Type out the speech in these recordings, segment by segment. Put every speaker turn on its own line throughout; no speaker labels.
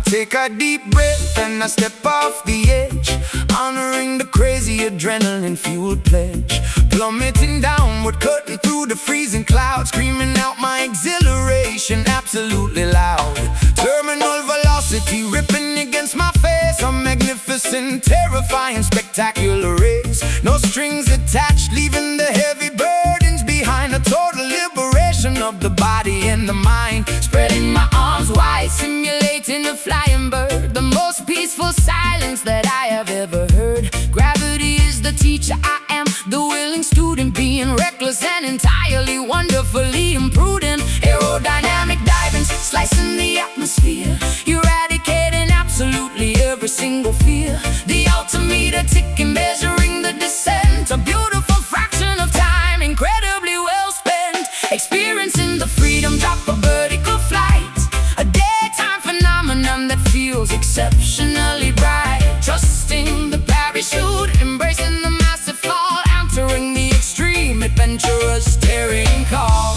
Take a deep breath and I step off the edge, honoring the crazy adrenaline-fueled pledge. Plummeting downward, cutting through the freezing clouds, screaming out my exhilaration absolutely loud. Terminal velocity ripping against my face, a magnificent, terrifying, spectacular race. No strings attached, leaving the heavy burdens behind. A total liberation of the body and the mind. Spreading my arms wide, simulating a flying bird. The most peaceful silence that I have ever heard. Gravity is the teacher, I am the willing student, being reckless and entirely wonderfully imprudent. Aerodynamic diving, slicing the atmosphere, eradicating absolutely every single fear. The altimeter ticking, measuring the descent, a beautiful fraction of time, incredibly well spent. Experiencing the freedom drop, a vertical flight, a daytime phenomenon that feels exceptionally bright. Trusting the parachute, embracing the massive fall, entering the extreme, adventurous, daring call.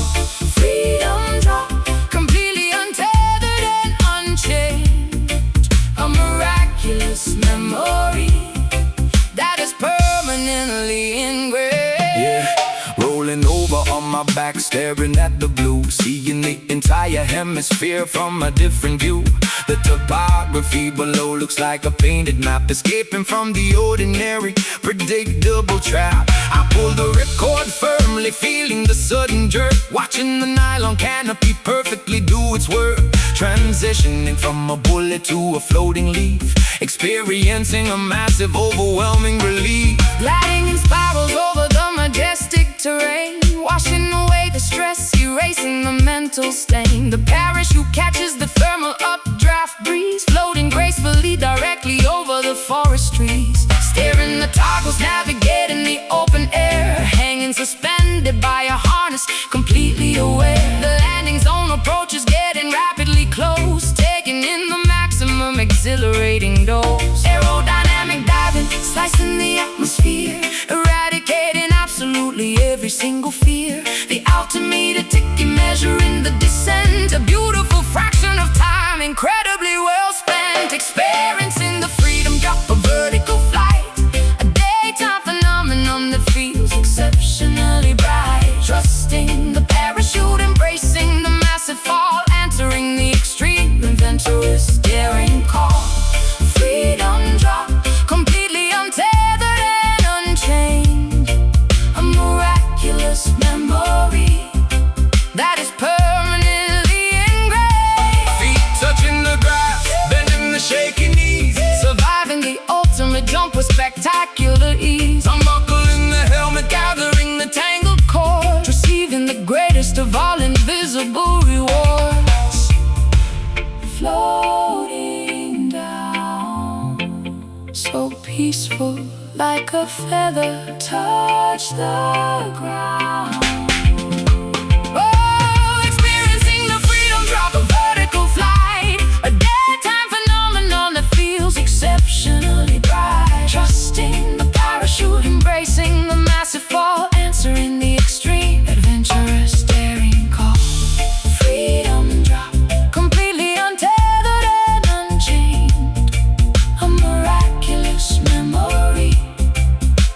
Freedom drop, completely untethered and unchained. A miraculous memory that is permanently engraved. Yeah, rolling over on my back, staring at the blue, seeing the entire hemisphere from a different view. The topography below looks like a painted map, escaping from the ordinary, predictable trap. I pull the ripcord firmly, feeling the sudden jerk, watching the nylon canopy perfectly do its work. Transitioning from a bullet to a floating leaf, experiencing a massive, overwhelming relief. Gliding in spirals over the majestic terrain, washing away the stress, erasing the mental stain. The parachute catches the thermal updraft breeze, floating gracefully directly over the forest trees. Steering the toggles, navigating the open air, hanging suspended by a harness, completely aware. The landing zone approaches, getting rapidly close, taking in the maximum exhilarating dose. Aerodynamic diving, slicing the atmosphere, eradicating absolutely every single fear. The altimeter ticking, measuring the descent, a beautiful fraction of time, incredibly well spent. Experiencing the freedom drop, a vertical flight, a daytime phenomenon that feels exceptionally bright. Trusting the parachute, embracing the massive fall, entering the extreme, adventurous, daring call. Freedom drop, completely untethered and unchained. A miraculous memory that is permanently engraved. Feet touching the grass, bending the shaky knees, surviving the ultimate jump with spectacular ease. Unbuckling the helmet, gathering the tangled cord, receiving the greatest of all invisible rewards. Floating down, so peaceful, like a feather touch the ground. Oh, experiencing the freedom drop, a vertical flight, a daytime phenomenon that feels exceptionally bright. Trusting the parachute, embracing the massive fall, answering the extreme, adventurous, daring call. Freedom drop, completely untethered and unchained. A miraculous memory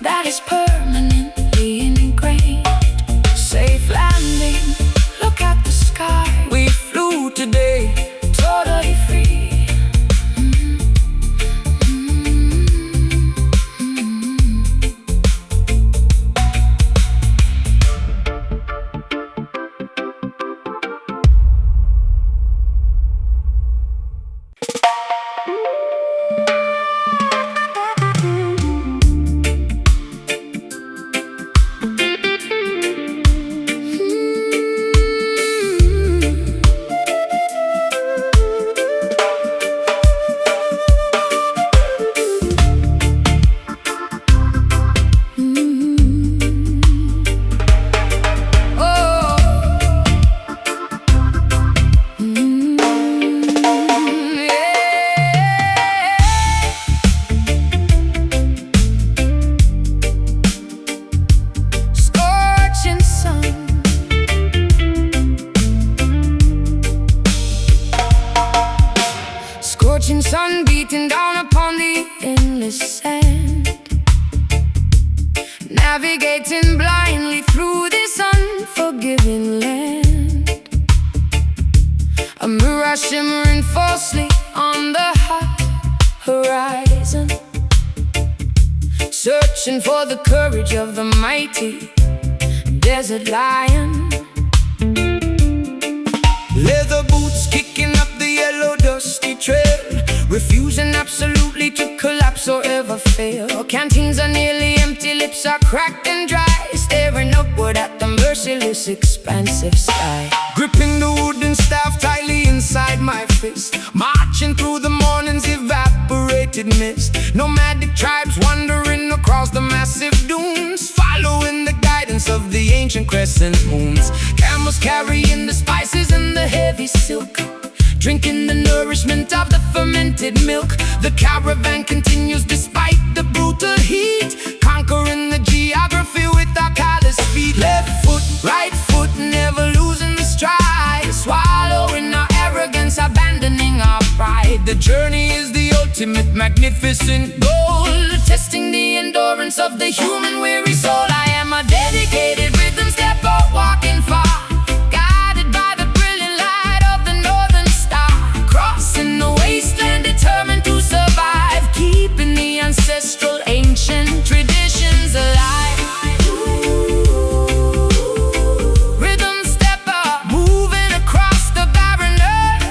that is permanently ingrained. navigating blindly through this unforgiving land. A mirage shimmering falsely on the high horizon, searching for the courage of the mighty desert lion. Leather boots kicking up the yellow dusty trail, refusing absolutely to collapse or ever fail. Canteens are nearly empty, lips are cracked and dry, staring upward at the merciless expansive sky. Gripping the wooden staff tightly inside my fist, marching through the morning's evaporated mist. Nomadic tribes wandering across the massive dunes, following the guidance of the ancient crescent moons. Camels carrying the spices and the heavy silk, drinking the nourishment of the fermented milk. The caravan continues despite the brutal heat, conquering the geography with our callous feet. Left foot, right foot, never losing the stride, swallowing our arrogance, abandoning our pride. The journey is the ultimate magnificent goal, testing the endurance of the human weary soul. I am a dedicated rhythm stepper, walking far, guided by the brilliant light of the northern star, crossing the wasteland, determined to survive, keeping the ancestral ancient traditions alive. Rhythm stepper, moving across the barren earth,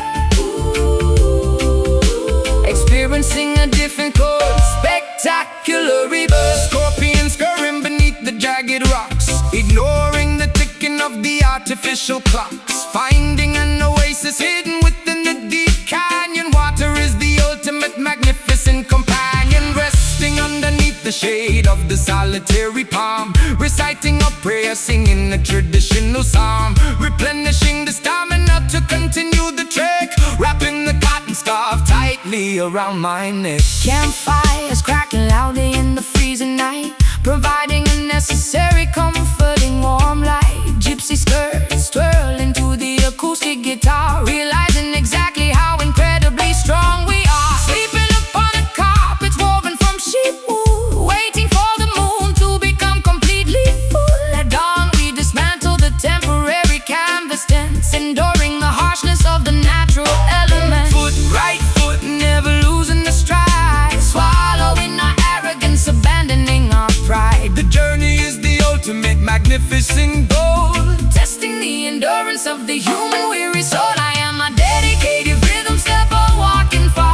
experiencing a difficult, spectacular rebirth. Scorpions scurrying beneath the jagged rocks, ignoring the ticking of the artificial clocks, finding an oasis hidden within the deep canyon. Water is the ultimate magnificent companion, resting underneath the shade of the solitary palm, reciting a prayer, singing a traditional psalm, replenishing the stamina to continue the trek, wrapping the cotton scarf tightly around my neck. Campfires cracking loudly in the freezing night, providing a necessary comforting warm light. Gypsy skirts twirling to the acoustic guitar, realizing exactly how incredibly strong we are. Sleeping upon a carpet woven from sheep wool, waiting for the moon to become completely full. At dawn we dismantle the temporary canvas tents, enduring the harshness of the natural elements. Foot, right foot, never losing the stride, swallowing our arrogance, abandoning our pride. The journey is the ultimate magnificent goal, testing the endurance of the human weary soul. I am a dedicated rhythm stepper, walking far,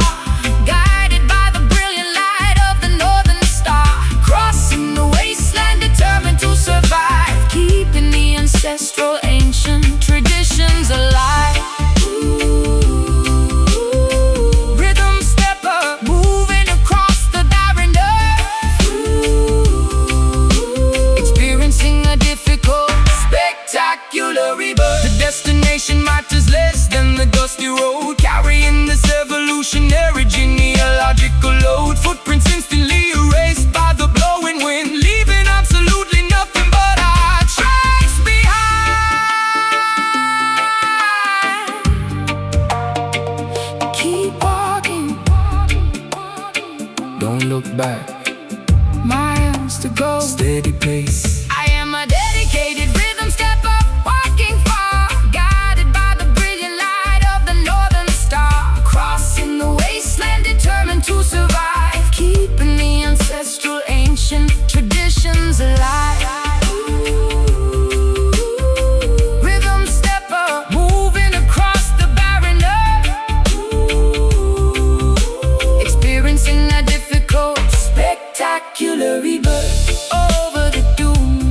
guided by the brilliant light of the northern star, crossing the wasteland, determined to survive, keeping the ancestral ancient traditions alive. Rhythm stepper, moving across the barren earth, experiencing a difficult, spectacular rebirth. The destination matters less than the dusty road, carrying this evolutionary genealogical load. Footprints instantly erased by the blowing wind, leaving absolutely nothing but our tracks behind. Keep walking, don't look back, miles to go, steady pace. I am a dedicated rhythm stepper, walking far, guided by the brilliant light of the northern star, crossing the wasteland, determined to survive, keeping the ancestral ancient traditions alive. Rhythm stepper, moving across the barren earth, experiencing a difficult, spectacular rebirth. Over the dunes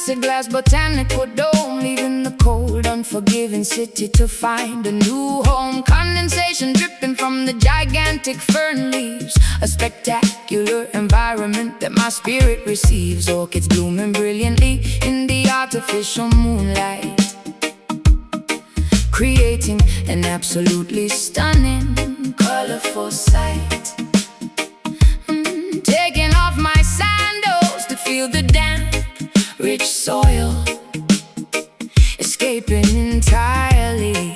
massive glass botanical dome, leaving the cold, unforgiving city to find a new home. Condensation dripping from the gigantic fern leaves, a spectacular environment that my spirit receives. Orchids blooming brilliantly in the artificial moonlight, creating an absolutely stunning, colorful sight. Taking off my sandals to feel the damp, rich soil, escaping entirely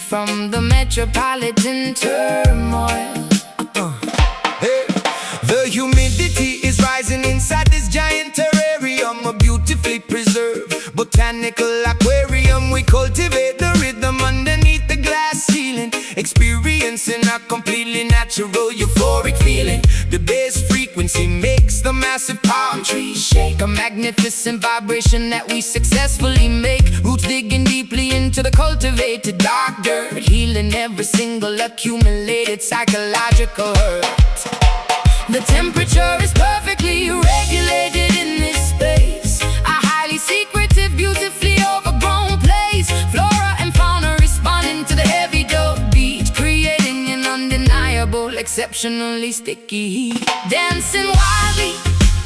from the metropolitan turmoil.
Hey, the humidity is rising inside this giant terrarium, a beautifully preserved botanical aquarium. We cultivate the rhythm underneath the glass ceiling, experiencing a completely natural euphoric feeling. The bass frequency makes the massive palm trees shake, a magnificent vibration that we successfully make. Roots digging deeply into the cultivated dark dirt, healing every single accumulated psychological hurt. The temperature is perfectly regulated in this space, a highly secretive, beautifully overgrown place. Flora and fauna responding to the heavy dope beat, creating an undeniable, exceptionally sticky heat. Dancing wildly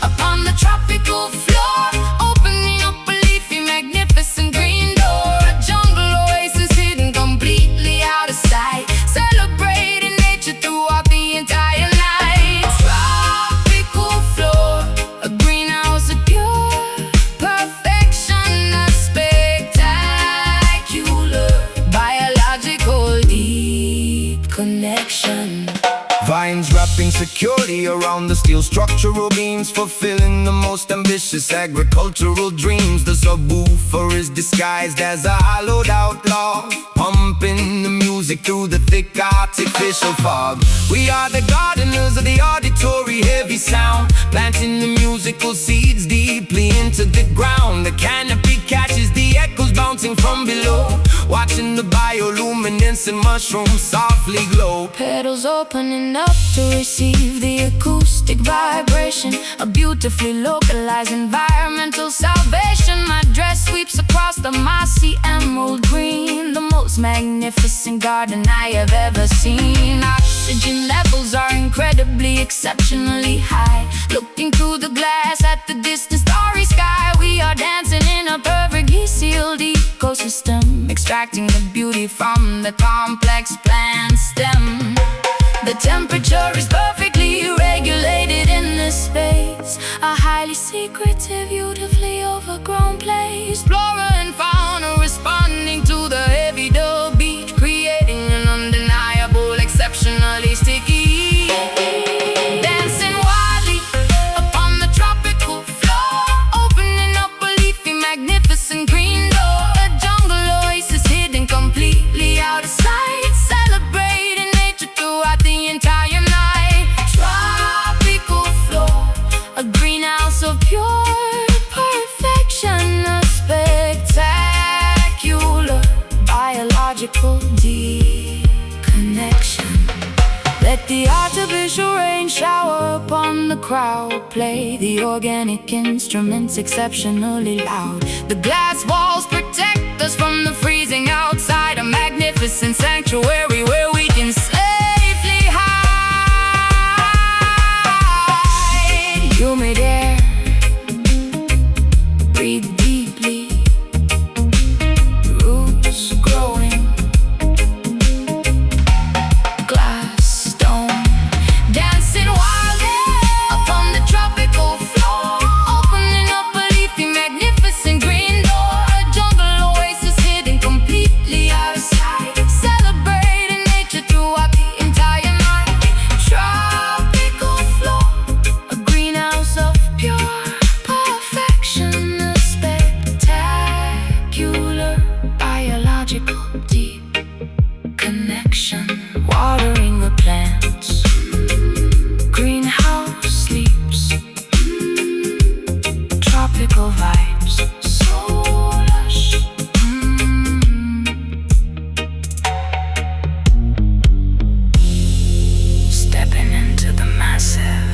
upon the tropical floor, opening up a leafy, magnificent green door. A jungle oasis hidden completely out of sight, celebrating nature throughout the entire night. Tropical floor, a greenhouse of pure perfection, a spectacular, biological, deep connection. Vines wrapping securely around the steel structural beams, fulfilling the most ambitious agricultural dreams. The subwoofer is disguised as a hollowed out log, pumping the music through the thick artificial fog. We are the gardeners of the auditory heavy sound, planting the musical seeds deeply into the ground. The canopy catches the echoes bouncing from below, watching the bioluminescent mushrooms softly glow.
Petals opening up to receive the acoustic vibration, a beautifully localized environmental salvation. My dress sweeps across the mossy emerald green, the most magnificent garden I have ever seen. Oxygen levels are incredibly, exceptionally high. Looking through the glass at the distant starry sky, we are dancing in a perfectly sealed ecosystem, extracting the beauty from the complex plant stem. The temperature is perfectly regulated in this space, a highly secretive, beautifully overgrown place. Flora and fauna responding to the heavy dub beat, creating an undeniable, exceptionally sticky heat. Dancing wildly upon the tropical floor, opening up a leafy, magnificent green door. A jungle oasis hidden completely out of sight, celebrating nature throughout the entire night. Tropical floor, a greenhouse of pure perfection, a spectacular, biological, deep connection. Let the artificial rain shower upon the crowd, play the organic instruments exceptionally loud. The glass walls protect us from the freezing outside, a magnificent sanctuary where we can safely hide. Humid air, breathe deeply, roots growing, glass dome, dancing wildly upon the tropical floor, opening up a leafy, magnificent green door. A jungle oasis hidden completely out of sight, celebrating nature throughout the entire night. Tropical floor, a greenhouse of pure perfection, a spectacular, biological, deep connection. Watering the plants, greenhouse sleeps, tropical vibes, so lush. Stepping into the massive.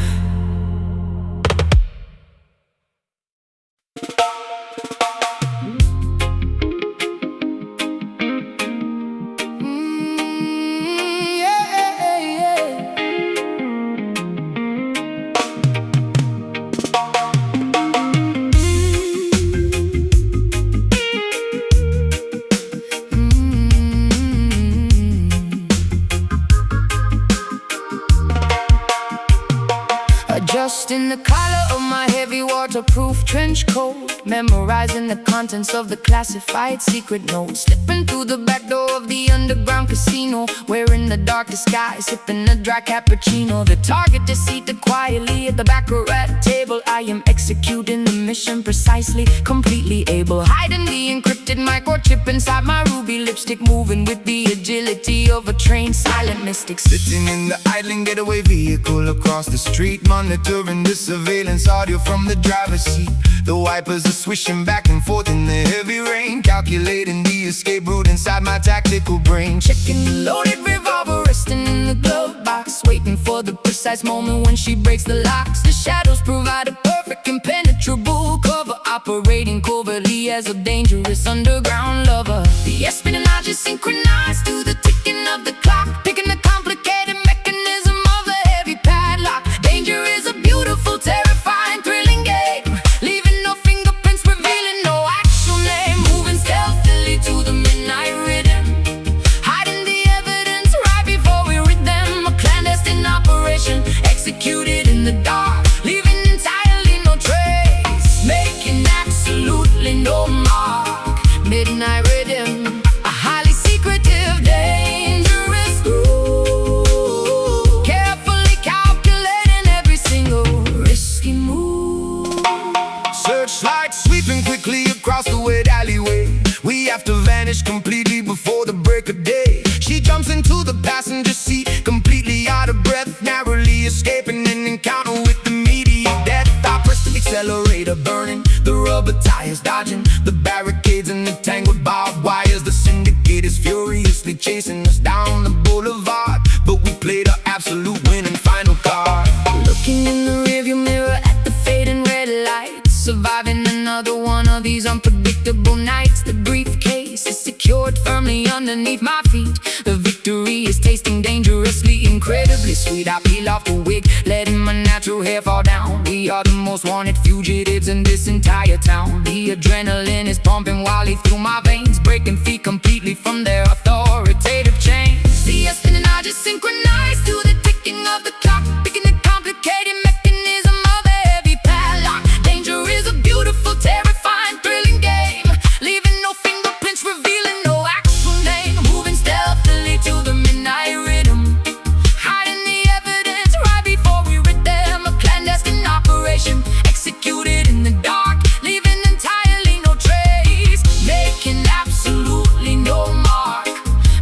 in the collar of my heavy waterproof trench coat, memorizing the contents of the classified secret note. Slipping through the back door of the underground casino, wearing the darkest sky, sipping a dry cappuccino. The target is seated quietly at the baccarat table. I am executing the mission precisely, completely able. Hiding the encrypted microchip inside my ruby lipstick, moving with the agility of a trained silent mystic.
Sitting in the idling getaway vehicle across the street, monitoring the surveillance audio from the driver's seat. The wipers are swishing back and forth in the heavy rain, calculating the escape route inside my tactical brain.
Checking the loaded revolver resting in the glove box, waiting for the precise moment when she breaks the locks. The shadows provide a perfect impenetrable cover, operating covertly as a dangerous underground lover. The espionage is synchronized to the ticking of the clock, picking the complicated mechanism of the heavy padlock. Danger is a beautiful, terrifying, thrilling game, leaving no fingerprints, revealing no actual name. Moving stealthily to the midnight rhythm, hiding the evidence right before we read them. A clandestine operation executed in the dark, leaving entirely no trace, making absolutely no mark. Midnight rhythm, a highly secretive, dangerous groove, carefully calculating every single risky move.
Searchlight sweeping quickly across the wet alleyway. We have to vanish completely before the break of day. She jumps into the passenger seat, completely out of breath, narrowly escaping an encounter with immediate death. I press the accelerator, burning the rubber tires, dodging the barricades and the tangled barbed wires. The syndicate is furiously chasing us down the boulevard, but we played our absolute winning final card.
Looking in the rearview mirror at the fading red lights, surviving another one of these unpredictable nights. The briefcase is secured firmly underneath my feet. The victory is tasting dangerously, incredibly sweet. I peel off the wig, letting my natural hair fall down. We are the most wanted fugitives in this entire town. The adrenaline is pumping wildly through my veins, breaking free completely from their authoritative chains. The espionage is synchronized to the ticking of the clock, picking the complicated mechanism of a heavy padlock. Danger is a beautiful, terrifying, thrilling game, leaving no fingerprints, revealing no actual name. Moving stealthily to the midnight rhythm, hiding the evidence right before we rid them. A clandestine operation executed in the dark, leaving entirely no trace, making absolutely no mark.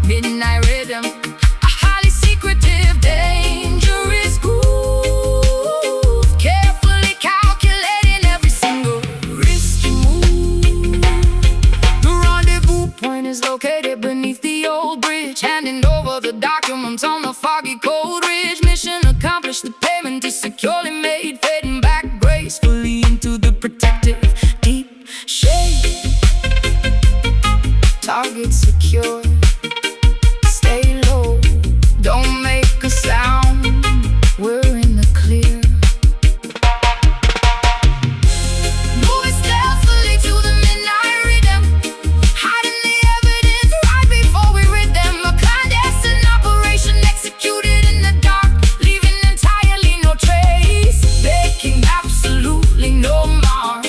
Midnight rhythm, a highly secretive, dangerous groove, carefully calculating every single risky move. The rendezvous point is located beneath the old bridge, handing over the documents on the foggy cold ridge. Mission accomplished, the payment is securely made, fading back gracefully into the protective deep shade. Target secure, stay low, don't make a sound, we're in the clear. Moving stealthily to the midnight rhythm, hiding the evidence right before we rid them. A clandestine operation executed in the dark, leaving entirely no trace, making absolutely no mark.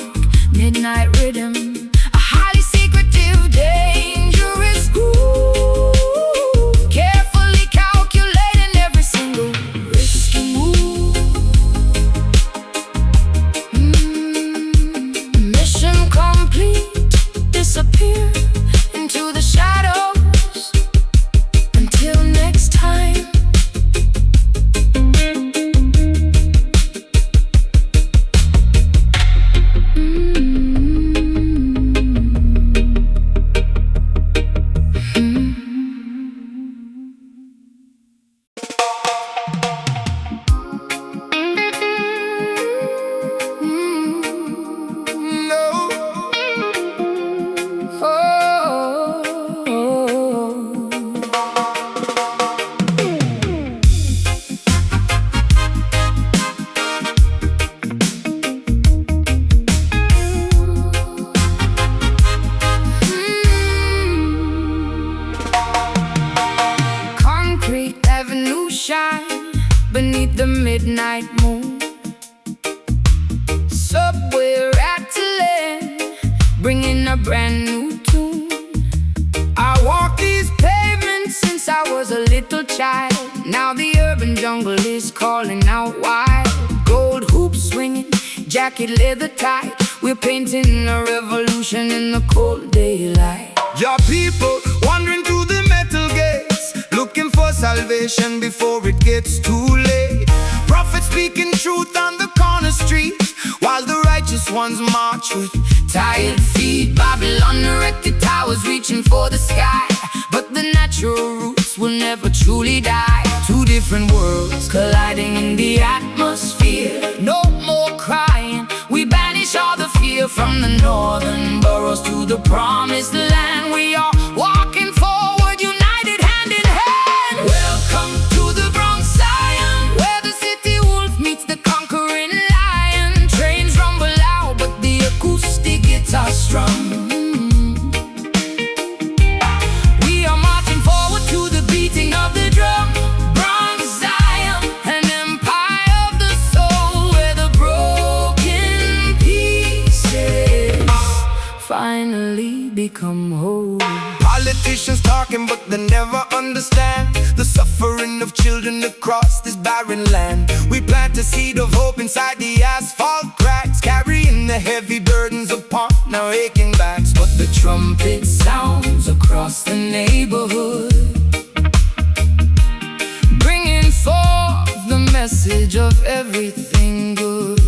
Midnight rhythm, a highly secretive, dangerous groove, carefully calculating every single risky move. Mission complete, disappear into the shadows. Until next time. Concrete avenue shine beneath the midnight moon. in a brand new tune. I walk these pavements since I was a little child. Now the urban jungle is calling out wild. Gold hoops swinging, jacket leather tight. We're painting a revolution in the cold daylight.
Your people wandering through the metal gates, looking for salvation before it gets too late. Prophets speaking truth on the corner street, while the righteous ones march with
tired feet. Babylon erected towers reaching for the sky, but the natural roots will never truly die.
two different worlds
colliding in the atmosphere. No more crying, we banish all the fear. From the northern boroughs to the promised land, we are walking forward, united hand in hand. Welcome to the Bronx, Zion, where the city wolf meets the conquering lion. Trains rumble loud, but the acoustic guitar strum. We are marching forward to the beating of the drum. Bronx, Zion, an empire of the soul, where the broken pieces finally become whole.
Politicians talking but they never understand the suffering of children across this barren land. We plant a seed of hope inside the asphalt cracks, carrying the heavy burdens upon our aching backs.
But the trumpet sounds across the neighborhood, bringing forth the message of everything good.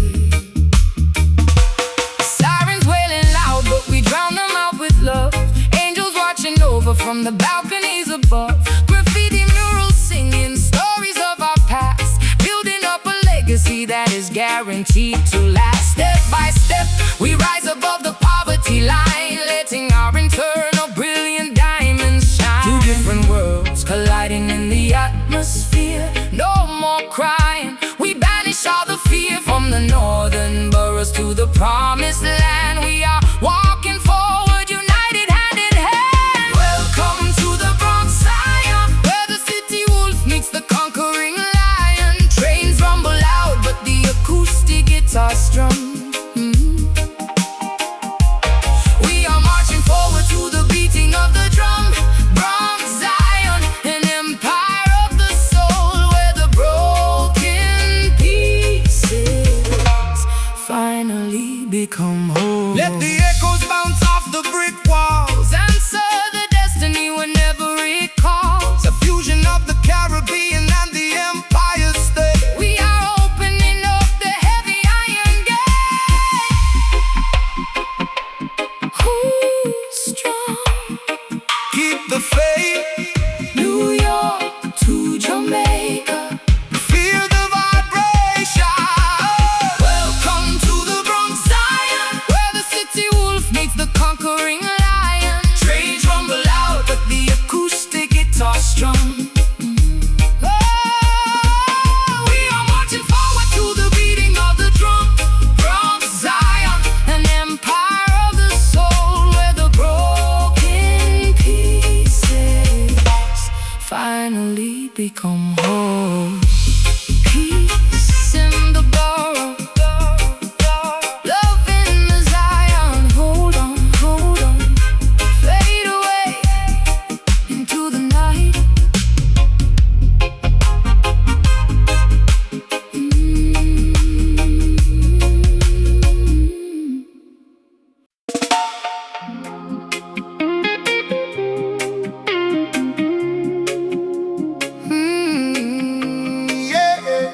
Sirens wailing loud, but we drown them out with love. Angels watching over from the balconies above. Graffiti murals singing stories of our past, building up a legacy that is guaranteed to last. Step by step, we rise above the poverty line, letting our internal brilliant diamonds shine.
Two different
worlds colliding in the atmosphere. No more crying, we banish all the fear. From the northern boroughs to the promised land, we are walking forward, united hand in hand. Welcome to the Bronx, Zion, where the city wolf meets the conquering lion. Trains rumble loud, but the acoustic guitar strum. We are marching forward to the beating of the drum. Bronx, Zion, an empire of the soul, where the broken pieces finally become whole.
Let the echoes bounce off the brick walls,
Answer the destiny whenever it calls.
the fusion of the Caribbean and the Empire State.
We are opening up the heavy iron gate. Who's strong?
Keep the faith,
New York to Jamaica.
feel the vibration.
Welcome to the Bronx, Zion, where the city wolf meets the conquering lion. Trains rumble loud, but the acoustic guitar strum. We are marching forward to the beating of the drum. Bronx, Zion, an empire of the soul, where the broken pieces finally become whole. Peace in the borough, love in the Zion. Hold on, fade away into the night.
Yeah.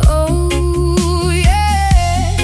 Oh yeah.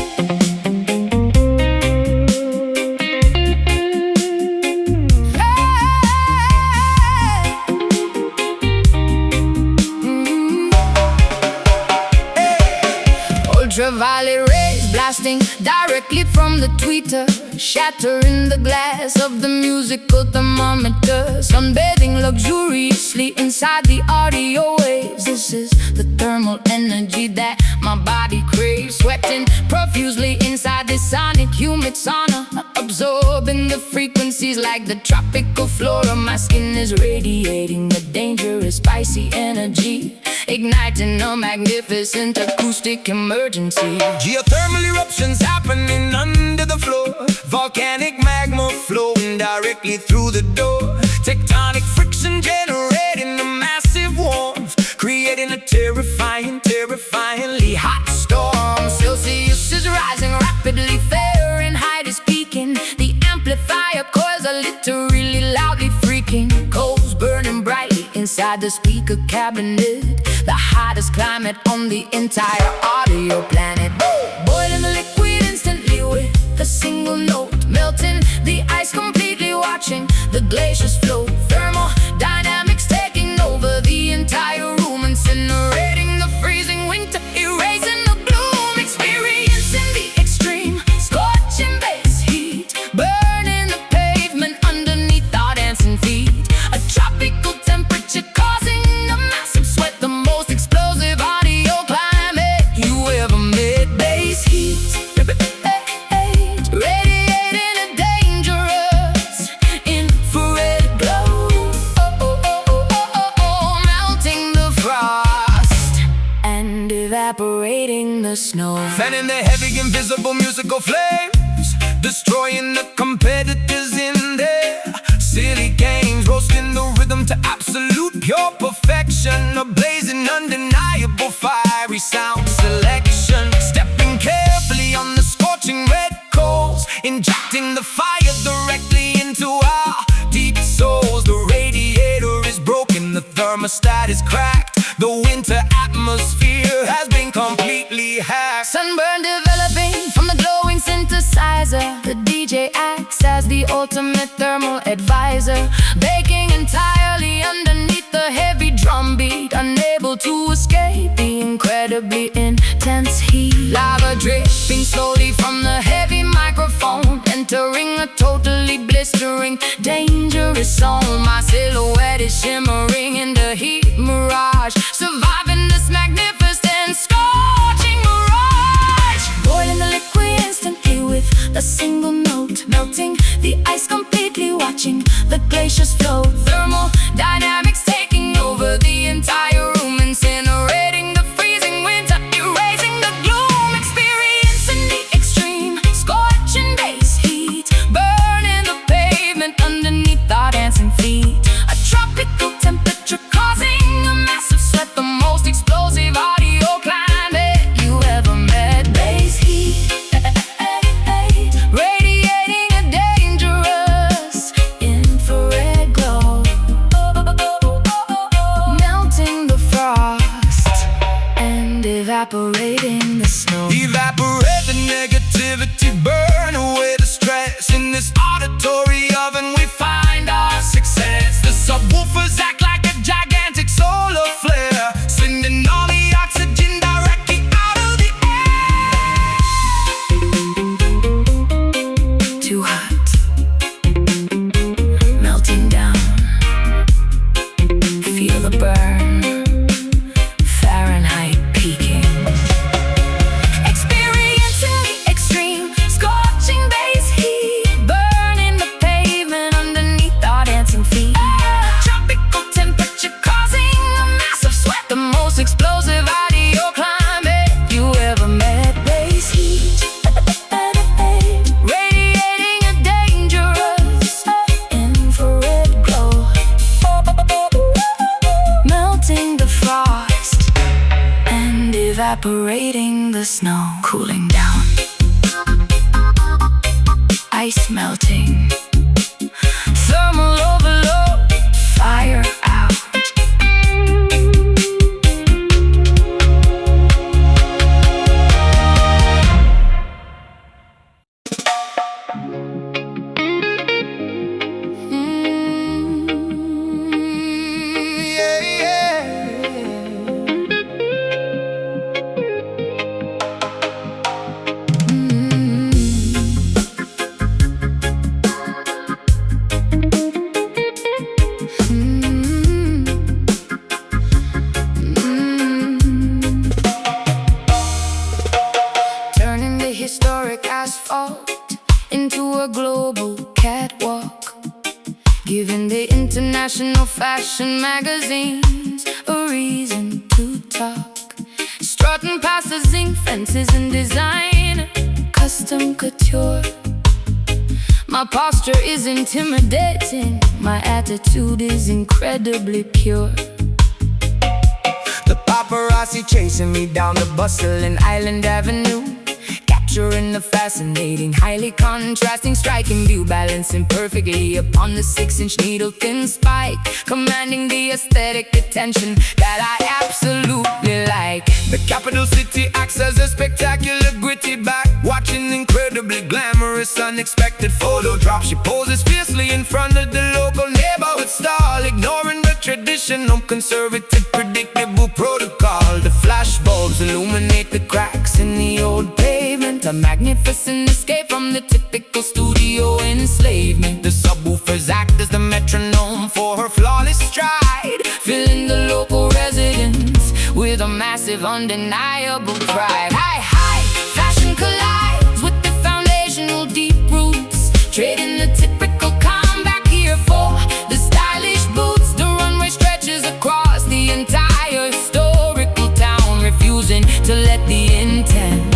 Ultraviolet rays blasting directly from the tweeter. shattering the glass of the musical thermometer, sunbathing luxuriously inside the audio waves. This is the thermal energy that my body craves, sweating profusely inside this sonic humid sauna, absorbing the frequencies like the tropical flora. My skin is radiating a dangerous spicy energy, igniting a magnificent acoustic emergency.
Geothermal eruptions happening under the floor, volcanic magma flowing directly through the door, tectonic friction generating a massive warmth, creating a terrifyingly hot storm.
Celsius is rising rapidly, Fahrenheit is peaking, the amplifier coils are literally loudly freaking. Coals burning brightly inside the speaker cabinet, the hottest climate on the entire audio planet. Boiling the liquid instantly with a single note, melting the ice completely, watching the glaciers flow. Thermodynamics taking over the entire room, incinerating the freezing winter, erasing the gloom. Experiencing the extreme, scorching base heat, burning the pavement underneath our dancing feet. A tropical temperature causing a massive sweat, the most explosive audio climate you ever met. Base heat, radiating a dangerous infrared glow, melting the frost and evaporating the snow.
Fanning the heavy invisible musical flames, destroying the competitors in their silly games, roasting the rhythm to absolute pure perfection, a blazing undeniable fiery sound selection, stepping carefully on the scorching red coals, injecting the fire directly into our deep souls. The radiator is broken, the thermostat is cracked, the winter atmosphere has been completely hacked.
Sunburn developing from the glowing synthesizer, the DJ acts as the ultimate thermal advisor, baking entirely underneath the heavy drum beat, unable to escape the incredibly intense heat. Lava dripping slowly from the heavy microphone, entering a totally blistering, dangerous zone. My silhouette is shimmering in the heat mirage, surviving this magnificent scorching mirage. Boiling the liquid instantly with a single note, melting the ice completely, watching the glaciers flow. Thermodynamics taking over the entire room, incinerating the freezing winter, erasing the gloom. Experiencing the extreme, scorching base heat, burning the pavement underneath our dancing feet. A tropical temperature causing a massive sweat, the most explosive audio climate you ever met. Base heat, radiating a dangerous infrared glow, melting the frost and evaporating the snow.
Evaporate the negativity, burn away the stress. In this auditory oven we find our success. The subwoofers act like a gigantic solar flare, sending all the oxygen directly out of the air.
Too hot, melting down, feel the burn, Fahrenheit peaking. Experiencing the extreme, scorching base heat, burning the pavement underneath our dancing feet. Tropical temperature causing a massive sweat, the most explosive audio climate you ever met. Base heat, radiating a dangerous infrared glow, melting the frost and evaporating the snow. Cooling down, ice melting, thermal overload, fire out. giving the international fashion magazines a reason to talk. Strutting past the zinc fences and design, custom couture. My posture is intimidating, my attitude is incredibly pure.
The paparazzi chasing me down the bustling Island Avenue, capturing the fascinating, highly contrasting, striking view, balancing perfectly upon the 6-inch needle-thin spike, commanding the aesthetic attention that I absolutely like.
The capital city acts as a spectacular gritty back, watching incredibly glamorous, unexpected photo drop. She poses fiercely in front of the local neighborhood stall, ignoring the traditional conservative, predictable protocol. The flashbulbs illuminate the cracks in the old pavement, a magnificent escape from the typical studio enslavement. The subwoofers act as the metronome for her flawless stride, filling the local residents with a massive, undeniable pride. High, high, fashion collides with the foundational deep roots, trading the typical comeback gear for the stylish boots. The runway stretches across the entire historical town, refusing to let the intense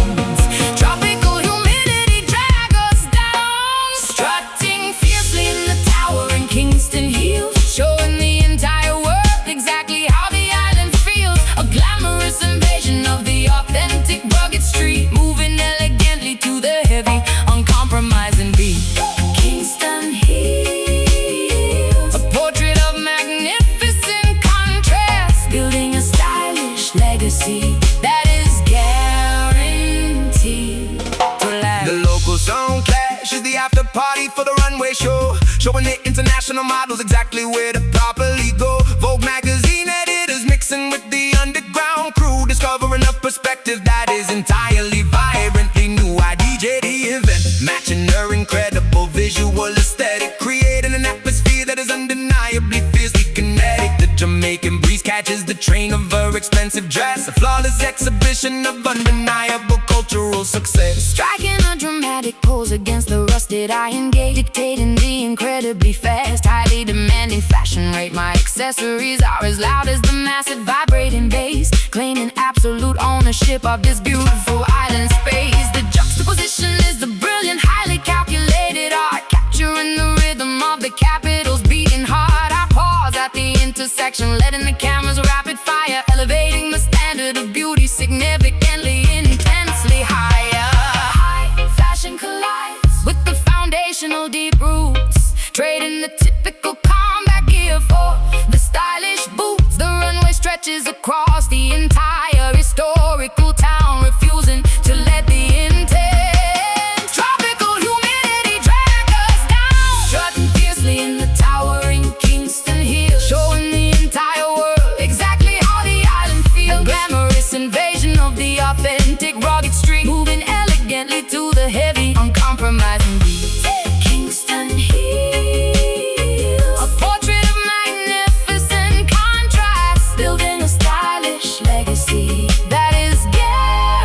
tropical humidity drag us down. Strutting fiercely in the towering Kingston heels, showing the entire world exactly how the island feels. A glamorous invasion of the authentic rugged street, moving elegantly to the heavy, uncompromising beat. Kingston heels, a portrait of magnificent contrast, building a stylish legacy that is guaranteed to last.
The local sound clash is the after party for the runway show, showing the international models exactly where to properly go. Vogue magazine editors mixing with the underground crew, discovering a perspective that is entirely vibrantly new. I DJ the event, matching her incredible visual aesthetic, creating an atmosphere that is undeniably fiercely kinetic. The Jamaican breeze catches the train of her expensive dress, a flawless exhibition of undeniable cultural success.
Striking a dramatic pose against the rusted iron gate, dictating the incredibly fast, highly demanding fashion rate. My accessories are as loud as the massive vibrating bass, claiming absolute ownership of this beautiful island space. The juxtaposition is the brilliant, highly calculated art, capturing the rhythm of the capital's beating heart. I pause at the intersection, letting the cameras rapid fire, elevating the standard of beauty significantly, intensely higher. High fashion collides with the foundational deep roots, trading the typical combat gear for the stylish boots. The runway stretches across the entire historical town, refusing to let the intense tropical humidity drag us down. Strutting fiercely in the towering Kingston hills, showing the entire world exactly how the island feels. A glamorous invasion of the authentic rugged street, moving elegantly to the heavy, uncompromising beat. Kingston hills, a portrait of magnificent contrast, building a stylish legacy that is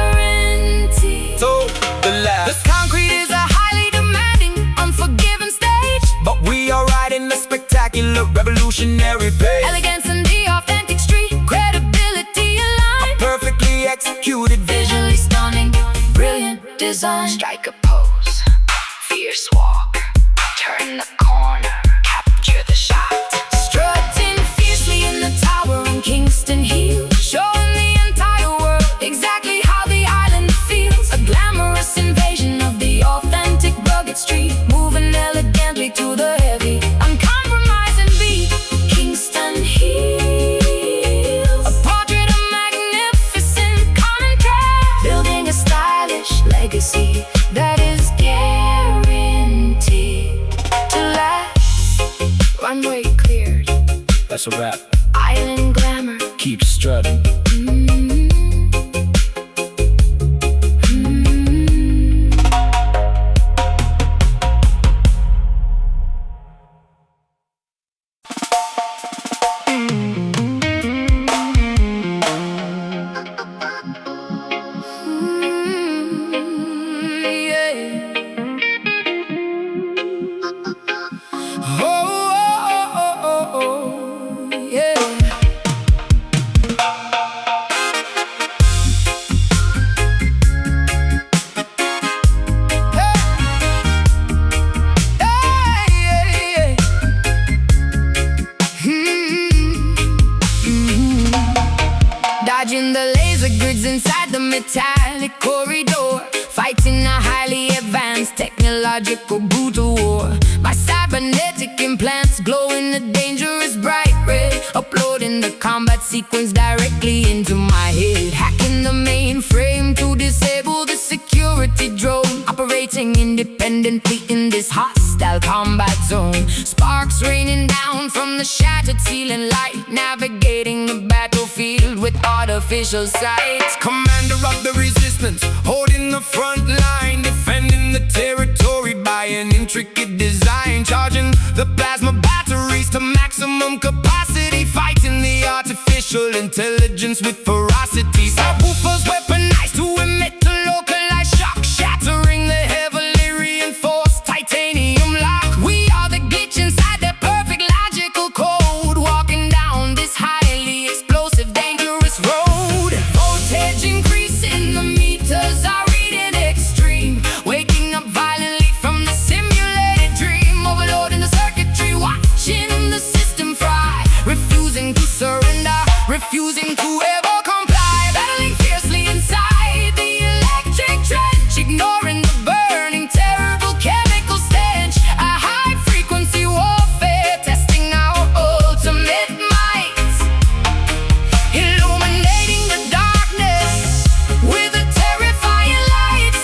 guaranteed.
So the last,
This concrete is a highly demanding, unforgiving stage,
but we are riding the spectacular, revolutionary pace.
elegance in the authentic street, credibility aligned,
Perfectly executed
visually stunning, brilliant design. Strike a pose, fierce walk, turn the corner, capture the shot. Strutting fiercely in the towering Kingston hills, showing the entire world exactly how the island feels. A glamorous invasion of the authentic rugged street, moving elegantly to the heavy, uncompromising beat. Kingston hills, a portrait of magnificent contrast, building a stylish legacy that is guaranteed to last. Runway cleared,
That's a wrap.
island glamour.
Keep strutting.
Oh, oh, grids inside the metallic corridor, fighting a highly advanced technological brutal war. My cybernetic implants glow in a dangerous bright red, uploading the combat sequence directly into my head. Hacking the mainframe to disable the security drone, operating independently in this hostile combat zone. Sparks raining down from the shattered ceiling light, navigating the battlefield with artificial sight.
Commander of the resistance, holding the front line, defending the territory by an intricate design, charging the plasma batteries to maximum capacity, fighting the artificial intelligence with ferocity. Subwoofers weaponized to emit a localized shock, shattering the heavily reinforced titanium lock. We are the glitch inside the perfect logical code, walking down this highly explosive, dangerous road.
Voltage increasing, the meters are reading extreme, waking up violently from the simulated dream, overloading the circuitry, watching the system fry, refusing to surrender, refusing to ever comply, battling fiercely inside the electric trench, ignoring the burning, terrible chemical stench. A high-frequency warfare, testing our ultimate might, illuminating the darkness with a terrifying light.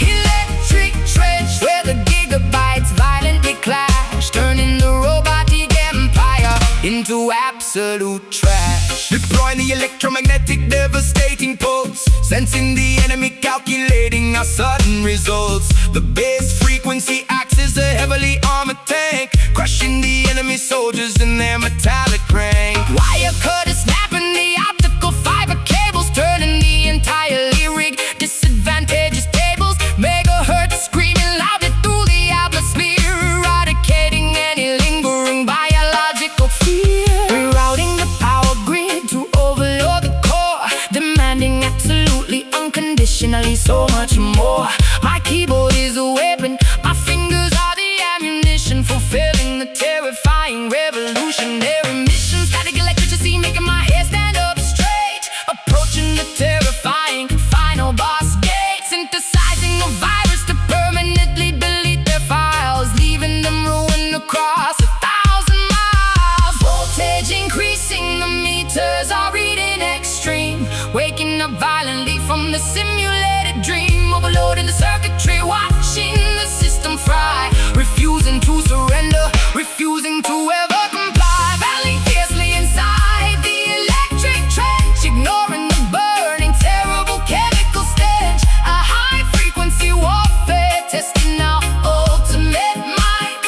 Electric trench, where the gigabytes violently clash, turning the robotic empire into absolute trash.
Deploying the electromagnetic devastating pulse, sensing the enemy, calculating our sudden results. The base frequency acts as a heavily armored tank, crushing the enemy soldiers in their metallic crank.
Wire cutters snapping the optical fiber cables, turning the entirely rigged disadvantageous tables. Megahertz screaming loudly through the atmosphere, eradicating any lingering biological fear. Rerouting the power grid to overload the core, demanding absolutely unconditionally so much more. My keyboard is a weapon, my fingers are the ammunition, fulfilling the terrifying revolutionary mission. Static electricity making my hair stand up straight, approaching the terrifying final boss gate, synthesizing a virus to permanently delete their files, leaving them ruined across 1,000 miles. Voltage increasing, the meters are reading extreme, waking up violently from the simulated dream, overloading the circuitry, watching the system fry, refusing to surrender, refusing to ever comply, battling fiercely inside the electric trench, ignoring the burning, terrible chemical stench. A high-frequency warfare, testing our ultimate might,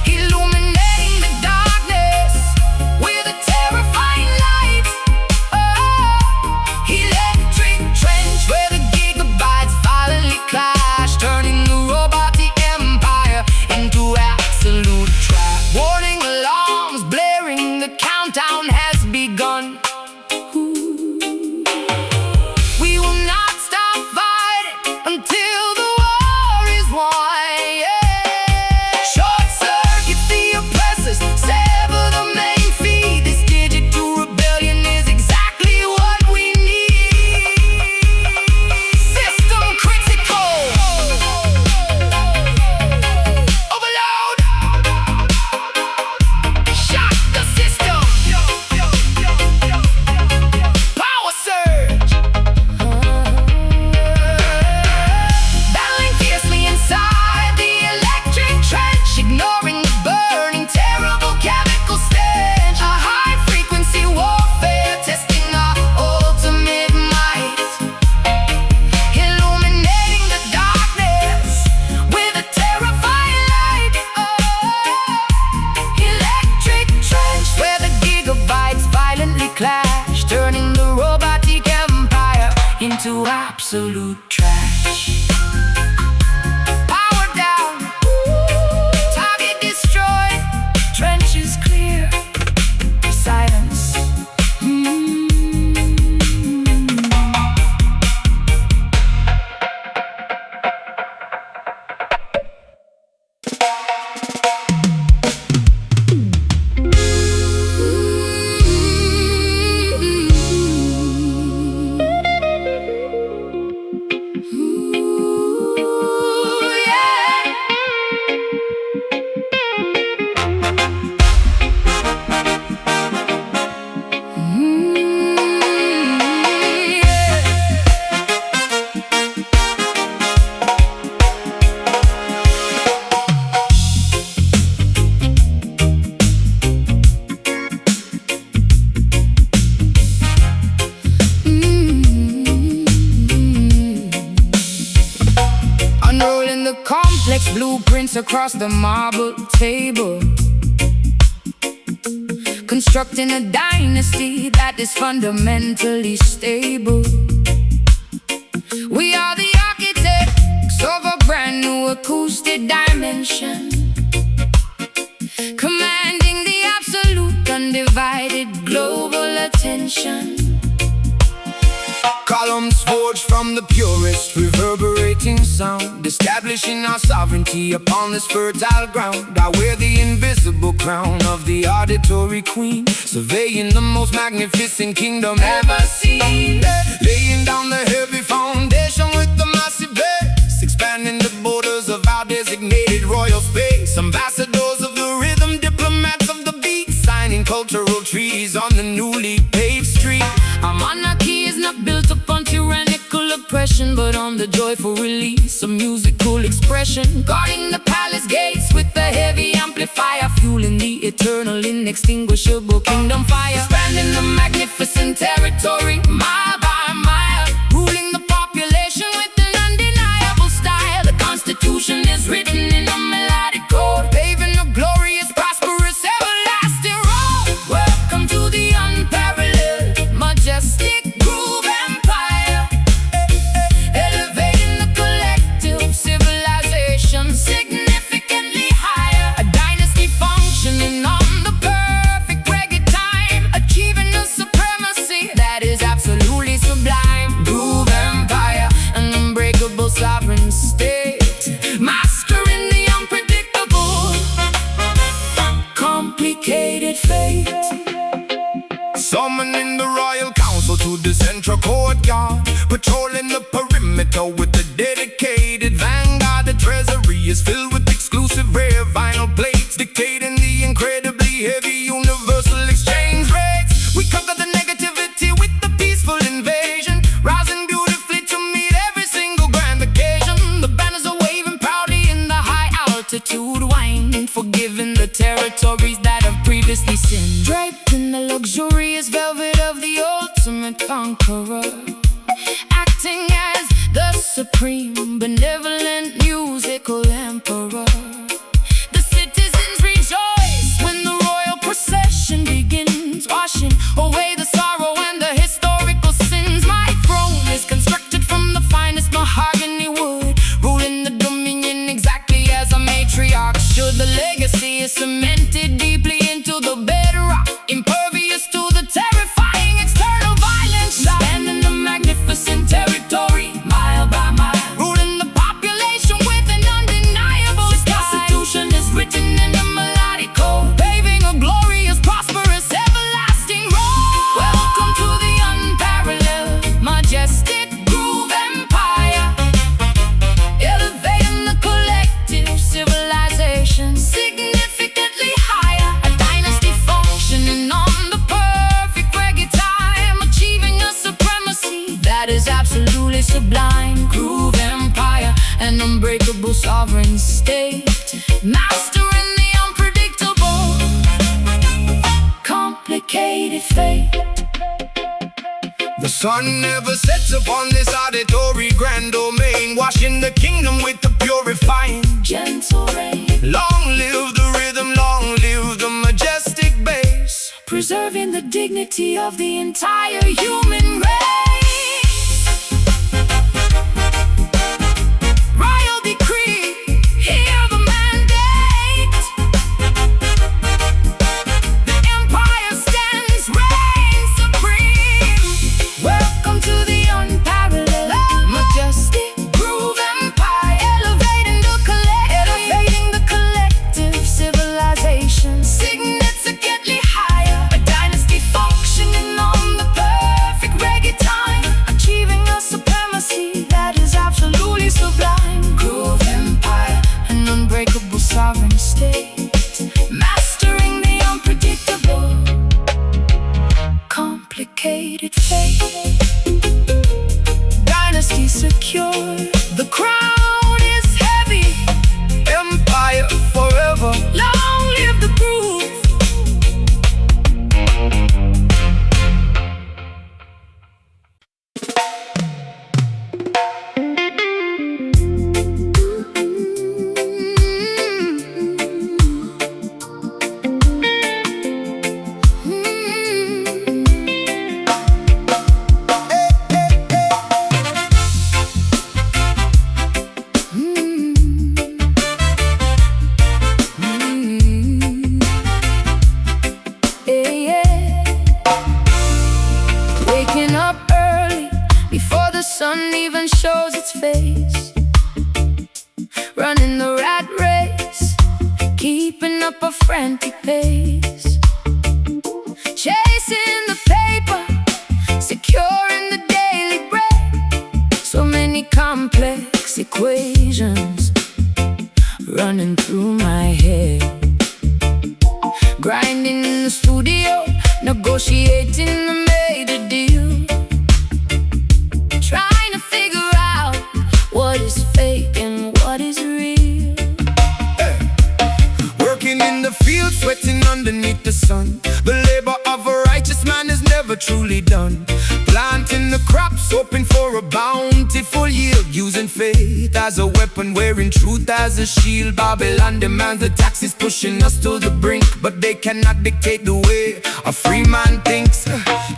illuminating the darkness with a terrifying light. Electric trench, where the gigabytes violently clash, turning the robotic empire into absolute trash. Warning alarms blaring, the countdown has begun. We will not stop fighting until the war is won. Yeah. Short circuit the oppressors, sever the main feed. This digital rebellion is exactly what we need. System critical. Overload. Shock the system. Power surge. Battling fiercely inside the electric trench, ignoring the burning, terrible chemical stench. A high-frequency warfare, testing our ultimate might, illuminating the darkness with a terrifying light. Electric trench, where the gigabytes violently clash, turning the robotic empire into absolute trash. Power down, target destroyed, trenches clear, silence. Unrolling the complex blueprints across the marble table, constructing a dynasty that is fundamentally stable. We are the architects of a brand new acoustic dimension, commanding the absolute undivided global attention.
Columns forged from the purest reverberating sound, establishing our sovereignty upon this fertile ground. I wear the invisible crown of the auditory queen, surveying the most magnificent kingdom ever seen. Laying down the heavy foundation with the massive bass, expanding the borders of our designated royal space. Ambassadors of the rhythm, diplomats of the beat, signing cultural treaties on the newly paved street.
Our monarchy is not built upon tyrannical oppression, but on the joyful release of musical expression. Guarding the palace gates with the heavy amplifier, fueling the eternal inextinguishable kingdom fire. Expanding the magnificent territory, mile by mile, ruling the population with an undeniable style. The Constitution is written in a melodic code, paving a glorious, prosperous, everlasting road. Welcome to the unparalleled, majestic groove empire, elevating the collective civilization significantly higher. A dynasty functioning on the perfect reggae time, achieving a supremacy that is absolutely sublime. Groove empire, an unbreakable sovereign state, mastering the unpredictable, complicated fate.
Summoning the royal council to the central courtyard, patrolling the perimeter with the dedicated vanguard. The treasury is filled with exclusive rare vinyl plates, dictating the incredibly heavy universal exchange rates. We conquer the negativity with the peaceful invasion, rising beautifully to meet every single grand occasion. The banners are waving proudly in the high altitude wine, forgiving the territories that have previously sinned.
Draped in the luxurious velvet of the ultimate conqueror, acting as the supreme benevolent musical emperor. The citizens rejoice when the royal procession begins, washing away the sorrow and the historical sins. My throne is constructed from the finest mahogany wood, ruling the dominion exactly as a matriarch should. The legacy is cemented deeply into the bedrock, impervious to the terrifying external violence. Expanding the magnificent territory, mile by mile, ruling the population with an undeniable style. The Constitution is written in a melodic code, paving a glorious, prosperous, everlasting road. Welcome to the unparalleled, majestic groove empire, elevating the collective civilization significantly higher. A dynasty functioning on the perfect reggae time, achieving a supremacy that is absolutely sublime. Groove empire, an unbreakable sovereign state, mastering the unpredictable, complicated fate.
The sun never sets upon this auditory grand domain, washing the kingdom with the purifying
Gentle rain,
long live the rhythm, long live the majestic bass,
preserving the dignity of the entire human race. Royal decree, hear the mandate. The empire stands, reigns supreme. Welcome to the unparalleled, majestic groove empire, elevating the collective civilization significantly higher. A dynasty functioning on the perfect reggae state, mastering the unpredictable, complicated fate. Dynasty secure, the crown is heavy, empire forever, long live the groove. Sun even shows its face, running the rat race, keeping up a frantic pace, chasing the paper, securing the daily bread. So many complex equations running through my head, grinding in the studio, negotiating the major deal, trying to figure out what is fake and what is real.
Hey. Working in the field, sweating underneath the sun. The labor of a righteous man is never truly done. Planting the crops, hoping for a bountiful yield, using faith as a weapon, wearing truth as a shield. Babylon demands the taxes, pushing us to the brink, but they cannot dictate the way a free man thinks.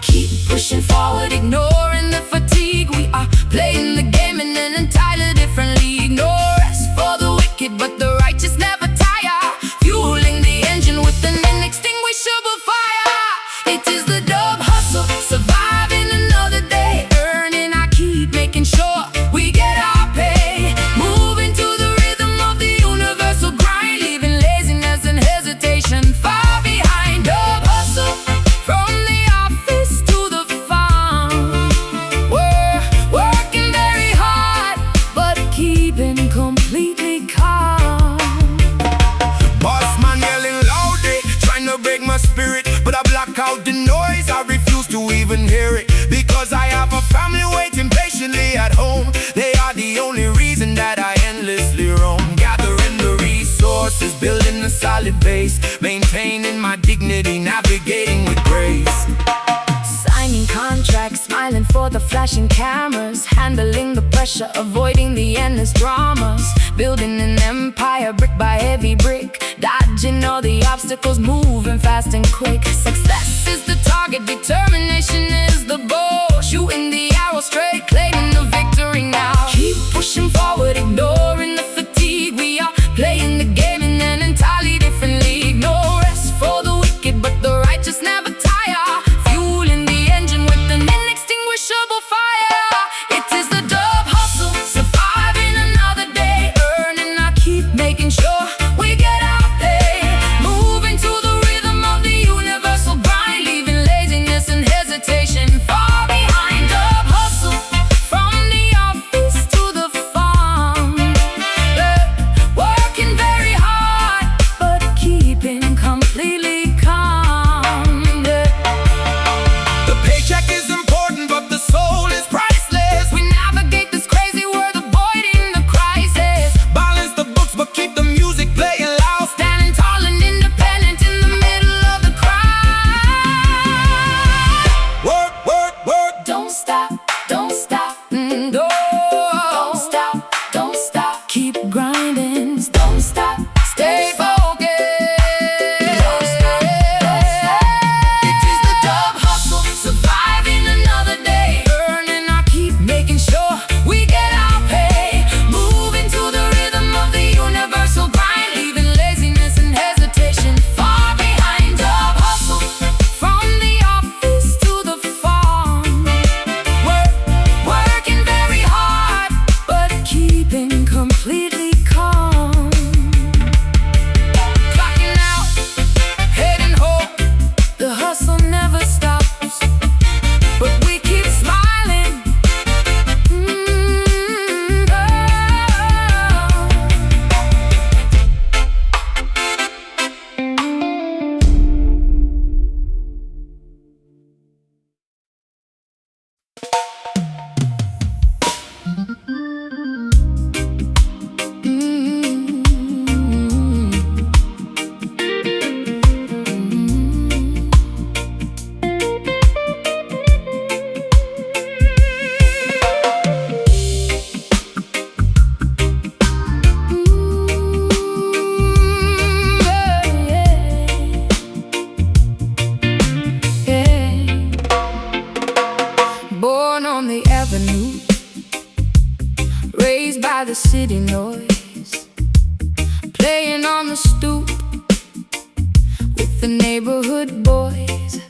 Keep pushing forward, ignoring the fatigue. We are playing the game in an entirely different league. No rest for the wicked, but the righteous never tire, fueling the engine with an inextinguishable fire. It is the dub hustle, surviving another day, earning. I keep making sure we get our pay, moving to the rhythm of the universal grind, leaving laziness and hesitation far behind. Dub hustle, from the office to the farm, we're working very hard, but keeping completely calm.
Boss man yelling loudly, trying to break my spirit, but I block out the noise. I refuse to even hear it, because I have a family waiting patiently at home. They are the only reason that I endlessly roam, gathering the resources, building a solid base, maintaining my dignity, navigating with grace.
Signing contracts, smiling for the flashing cameras, handling the pressure, avoiding the endless dramas, building an empire brick by every brick, dodging all the obstacles, moving fast and quick. Success is the target, determination is the goal, shooting the arrow straight, claiming the victory now. Keep pushing forward, ignoring the fatigue. We are playing the game in an entirely different league. No rest for the wicked, but the righteous never tire, fueling the engine with an inextinguishable fire. It is the dub hustle, surviving another day, earning. I keep making sure we get our pay, moving to the rhythm of the universal grind, leaving laziness and hesitation far behind. Dub hustle, from the office to the farm, working very hard, but keeping completely calm.
The paycheck is important, but the soul is priceless.
We navigate this crazy world, avoiding the crisis,
Balance the books, but keep the music playing loud.
standing tall and independent in the middle of the crowd.
Work, work, work.
Don't stop, don't stop, don't stop, don't stop. Keep grinding, don't stop, stay focused.
with the neighborhood boys.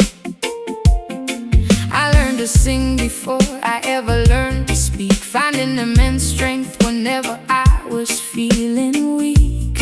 I learned to sing before I ever learned to speak, finding immense strength whenever I was feeling weak.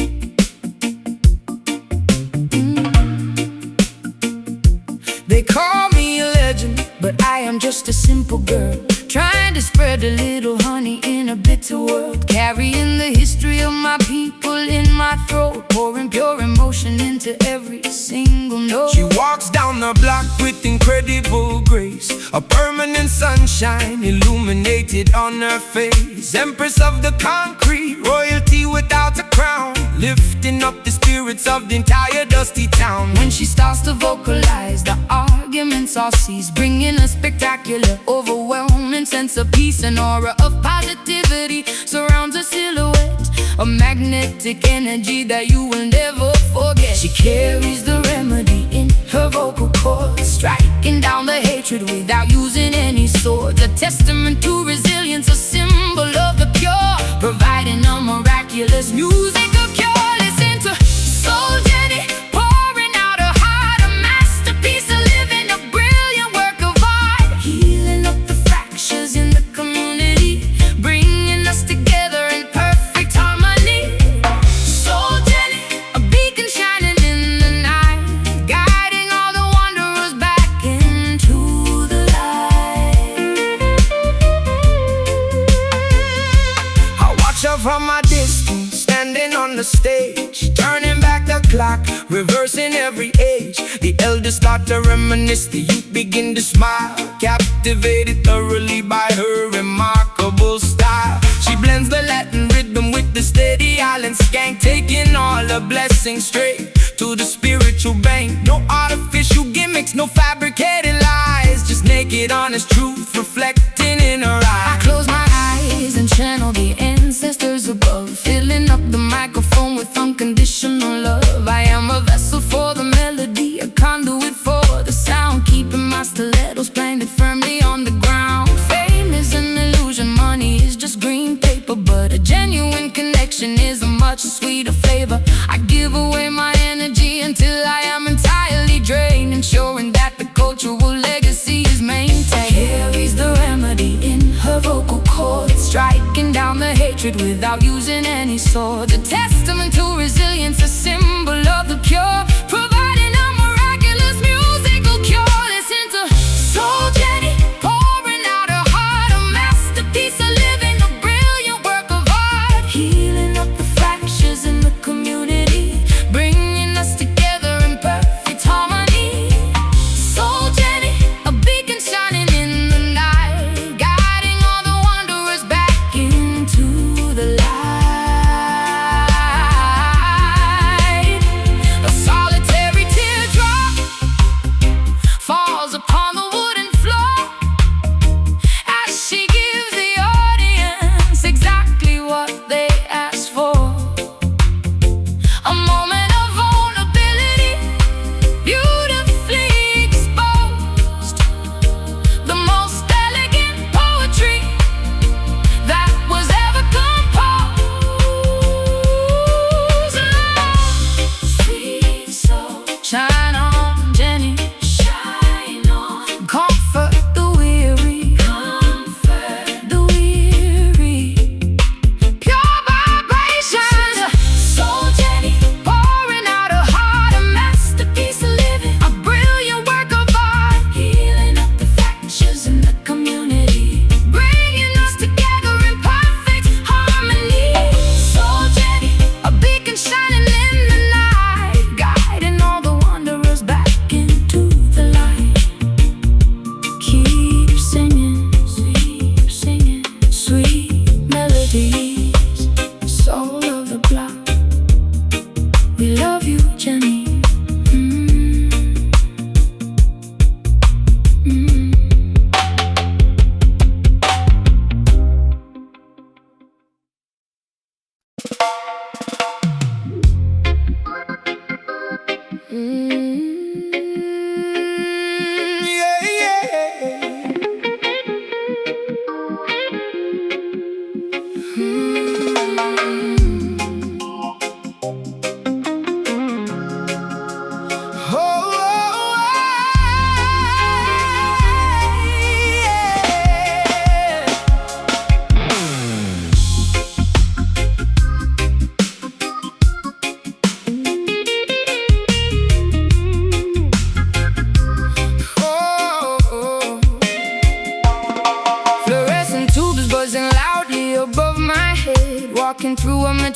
They call me a legend, but I am just a simple girl, trying to spread a little honey in a bitter world, carrying the history of my people in my throat, pouring pure emotion into every single note.
She walks down the block with incredible grace, a permanent sunshine illuminated on her face. Empress of the concrete, royalty without a crown, lifting up the spirits of the entire dusty town.
When she starts to vocalize, the arguments all cease, bringing a spectacular, overwhelming sense of peace. An aura of positivity surrounds her silhouette, a magnetic energy that you will never forget. She carries the remedy in her vocal cords, striking down the hatred without using any swords. A testament to resilience, a symbol of the pure, providing a miraculous musical cure. Listen to Soul Jenny, pouring out her heart, a masterpiece, a living, a brilliant work of art, healing up the fractures in the community, bringing us together in perfect harmony. Soul Jenny, a beacon shining in the night, guiding all the wanderers back into the light.
I watch her from a distance, standing on the stage, turning back the clock, reversing every age. The elders start to reminisce, the youth begin to smile, captivated thoroughly by her remarkable style. She blends the Latin rhythm with the steady island skank, taking all the blessings straight to the spiritual bank. No artificial gimmicks, no fabricated lies, just naked honest truth reflecting in her
I
eyes.
close my eyes and channel the ancestors above, filling up the microphone with unconditional love. I am a vessel for the melody, a conduit for the sound, keeping my stilettos planted firmly on the ground. Fame is an illusion, money is just green paper, but a genuine connection is a much sweeter flavor. I give away my energy until I am entirely drained, ensuring that the cultural legacy is maintained. Carries the remedy in her vocal cords, striking down the hatred without using any swords. A testament to resilience, a symbol of the pure, providing a miraculous musical cure. Listen to Soul Jenny, pouring out her heart, a masterpiece, a living, a brilliant work of art, healing up the fractures in the community, bringing us together in perfect harmony. Soul Jenny, a beacon shining in the night, guiding all the wanderers back into the light.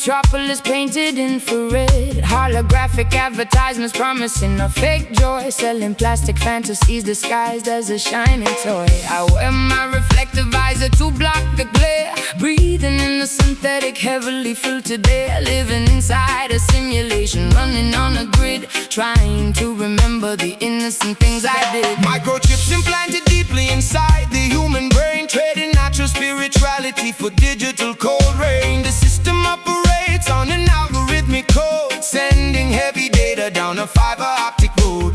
metropolis painted infrared. Holographic advertisements promising a fake joy, selling plastic fantasies disguised as a shining toy. I wear my reflective visor to block the glare, breathing in the synthetic, heavily filtered air. Living inside a simulation, running on a grid, trying to remember the innocent things I did.
Microchips implanted deeply inside the human brain, trading natural spirituality for digital cold rain. The system operates on an algorithmic code, sending heavy data down a fiber optic road.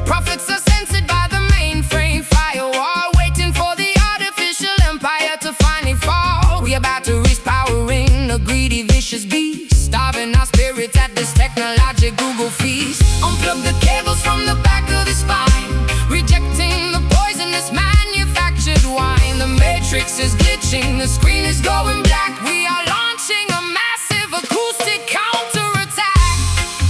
Prophets are censored by the mainframe firewall, waiting for the artificial empire to finally fall. We about to reach powering the greedy, vicious beast, starving our spirits at this technologic Google feast. Unplug the cables from the back of the spine, rejecting the poisonous manufactured wine. The matrix is glitching, the screen is going black. We are launching a massive acoustic counterattack.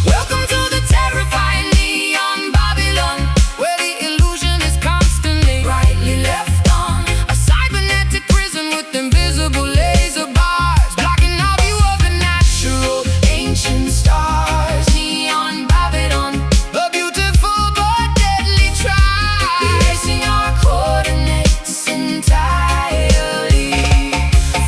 Welcome to the terrifying neon Babylon, where the illusion is constantly brightly left on. A cybernetic prison with invisible laser bars, blocking our view of the natural ancient stars. Neon Babylon,
A beautiful but deadly trap,
erasing our coordinates entirely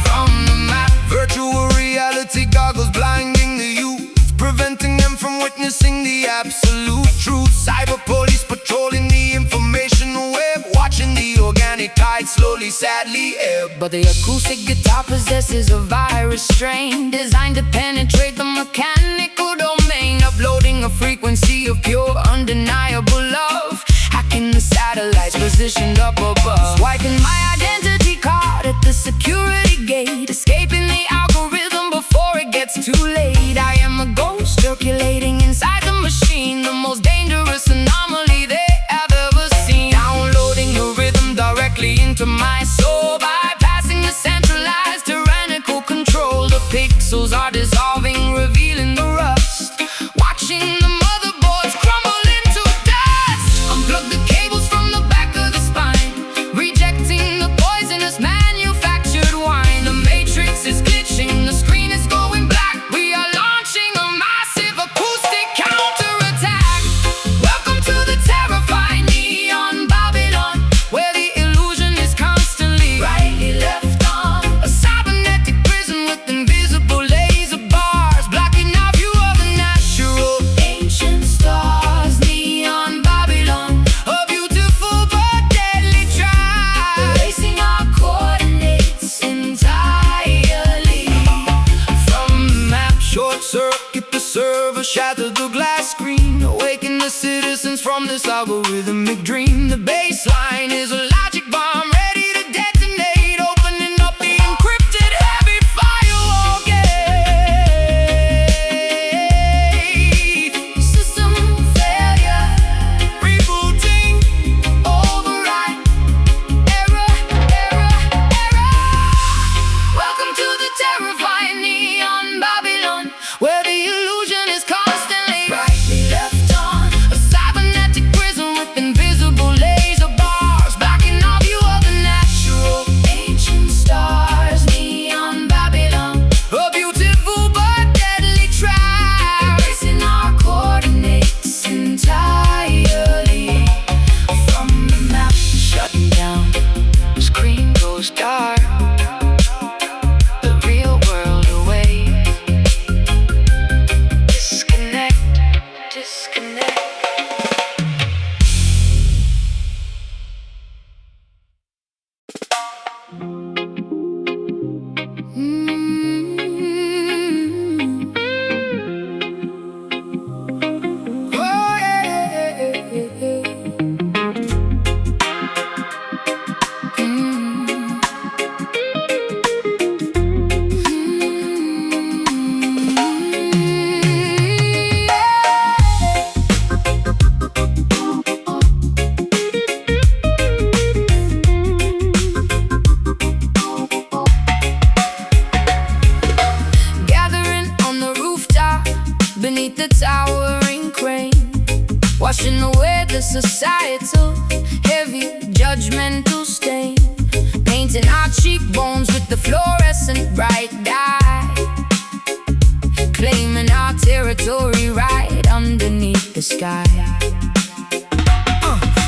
from the map.
virtual reality goggles blinding the youth, preventing them from witnessing the absolute truth. Cyber police patrolling the information web, watching the organic tide slowly, sadly ebb.
But the acoustic guitar possesses a virus strain, designed to penetrate the mechanical domain, uploading a frequency of pure, undeniable love, hacking the satellites positioned up above, swiping my identity card at the security gate, escaping the algorithm before it gets too late. I am a ghost circulating inside the machine, the most dangerous anomaly they have ever seen. Downloading the rhythm directly into my soul, bypassing the centralized tyrannical control. The pixels are dissolving, revealing the rust, watching the motherboards crumble into dust. Unplug the cables from the back of the spine, rejecting the poisonous manufactured wine. The matrix is glitching, the screen is going black. We are launching a massive acoustic counterattack. Welcome to the terrifying neon Babylon, where the illusion is constantly brightly left on. A cybernetic prison with invisible laser bars, blocking our view of the natural ancient stars. Neon Babylon,
A beautiful but deadly trap,
erasing our coordinates entirely from the map.
short circuit the server, shatter the glass screen, awaken the citizens from this algorithmic dream. The baseline is a logic bomb ready to detonate, opening up the encrypted heavy firewall gate.
System failure,
Rebooting,
override, error, error, error. Welcome to the terrifying neon Babylon,
where the illusion is constantly
brightly left on. A cybernetic prison with invisible laser bars, blocking our view of the natural ancient stars. Neon Babylon,
a beautiful but deadly trap,
erasing our coordinates entirely from the map. Shutting down, screen goes dark, the real world away. Disconnect, disconnect.
oh yeah.
Gathering on the rooftop beneath the towering crane, washing away the societal heavy judgmental stain, painting our cheekbones with the fluorescent bright dye. claiming our territory right underneath the sky.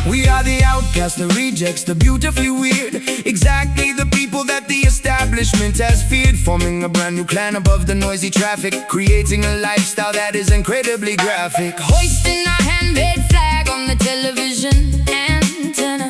We are the outcasts, the rejects, the beautifully weird. Exactly the people that the establishment has feared. Forming a brand new clan above the noisy traffic, creating a lifestyle that is incredibly graphic.
Hoisting our handmade flag on the television antenna,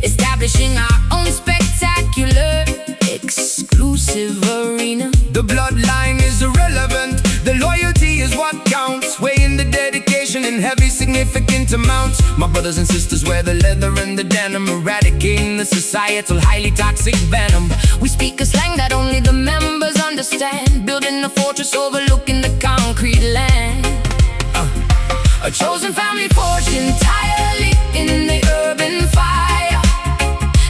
establishing our own spectacular, exclusive arena.
The bloodline is irrelevant, the loyalty is what counts. Weighing the dedication in heavy significant amounts. My brothers and sisters wear the leather and the denim, eradicating the societal highly toxic venom.
We speak a slang that only the members understand, building a fortress overlooking the concrete land.
A
Chosen family forged entirely in the urban fire,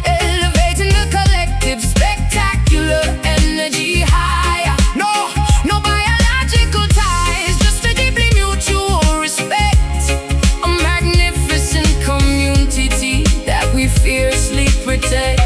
elevating the collective spectacular energy higher. No biological ties, just a deeply mutual respect. A magnificent community that we fiercely protect.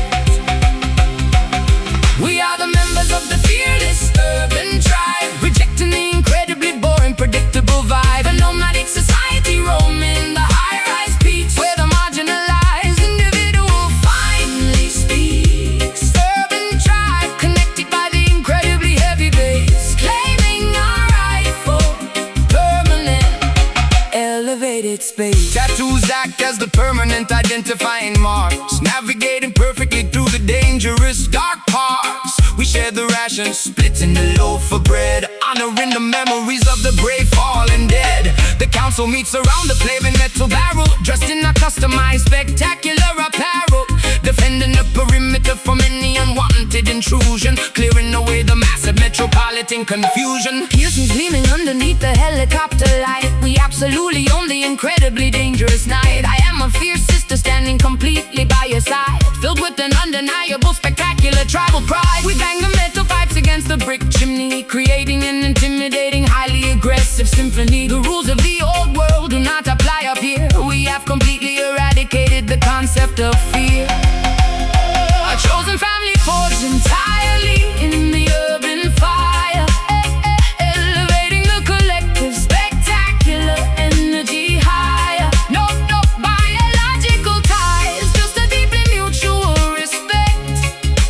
We are the members of the fearless urban tribe, rejecting the incredibly boring, predictable vibe. A nomadic society roaming the high-rise peaks, where the marginalized individual finally speaks. Urban tribe, connected by the incredibly heavy bass, claiming our right for permanent elevated space.
tattoos act as the permanent identifying marks, navigating perfectly through the dangerous dark parts. We share the rations, splitting the loaf for bread, honoring the memories of the brave fallen dead. The council meets around the flaming metal barrel, dressed in a customized spectacular apparel, defending the perimeter from any unwanted intrusion, clearing away the massive metropolitan confusion.
Piercings gleaming underneath the helicopter light, we absolutely own the incredibly dangerous night. I am a fierce sister standing completely by your side, filled with an undeniable spectacular tribal pride. We bang the metal pipes against the brick chimney, creating an intimidating, highly aggressive symphony. The rules of the old world do not apply up here. We have completely eradicated the concept of fear. A chosen family forged entirely in the urban fire, elevating the collective spectacular energy higher. No biological ties, just a deeply mutual respect.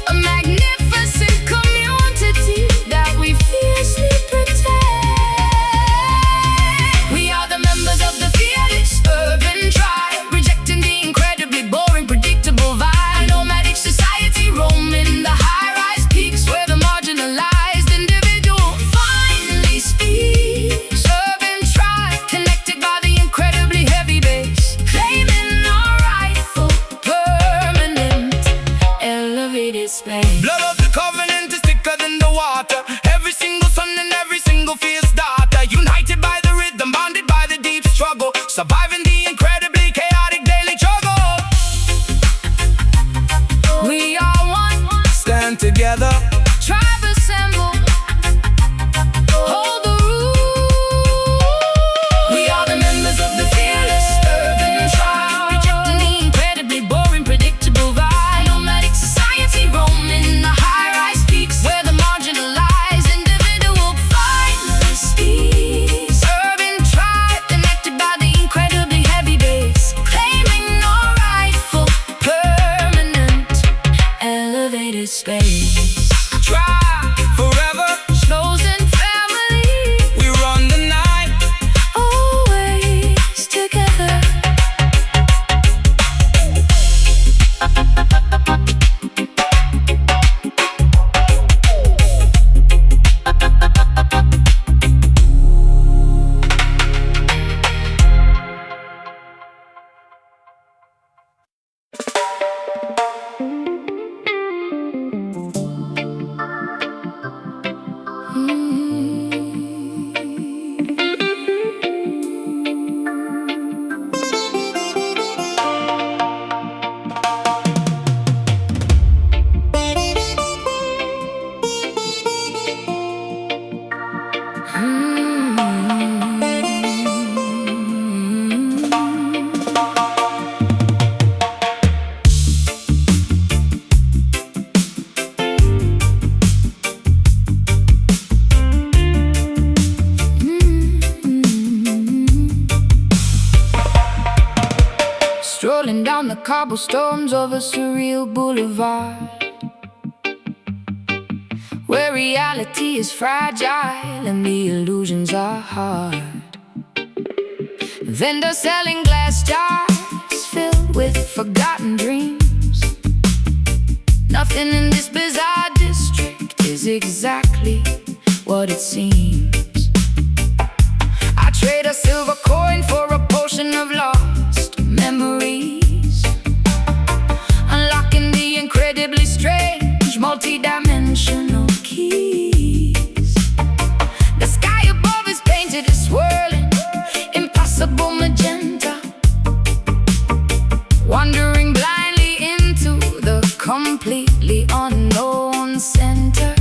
A magnificent community that we fiercely protect. We are the members of the fearless urban tribe, rejecting the incredibly boring, predictable vibe. A nomadic society roaming the high-rise peaks, where the marginalized individual finally speaks. Urban tribe, connected by the incredibly heavy bass, claiming our rightful permanent elevated space.
Blood of the covenant is thicker than the water. Every single son and every single fierce daughter, united by the rhythm, bonded by the deep struggle, surviving the incredibly chaotic daily struggle.
We are one,
Stand together.
tribe assemble, hold the rule. We are the members of the fearless urban tribe, rejecting the incredibly boring, predictable vibe. Nomadic society roaming the high-rise peaks, where the marginalized individual finally speaks. Urban tribe, connected by the incredibly strolling down the cobblestones of a surreal boulevard, where reality is fragile and the illusions are hard. Vendors selling glass jars filled with forgotten dreams. Nothing in this bizarre district is exactly what it seems. I trade a silver coin for a potion of lost memories, unlocking the incredibly strange multi-dimensional keys. The sky above is painted a swirling, impossible magenta, wandering blindly into the completely unknown center.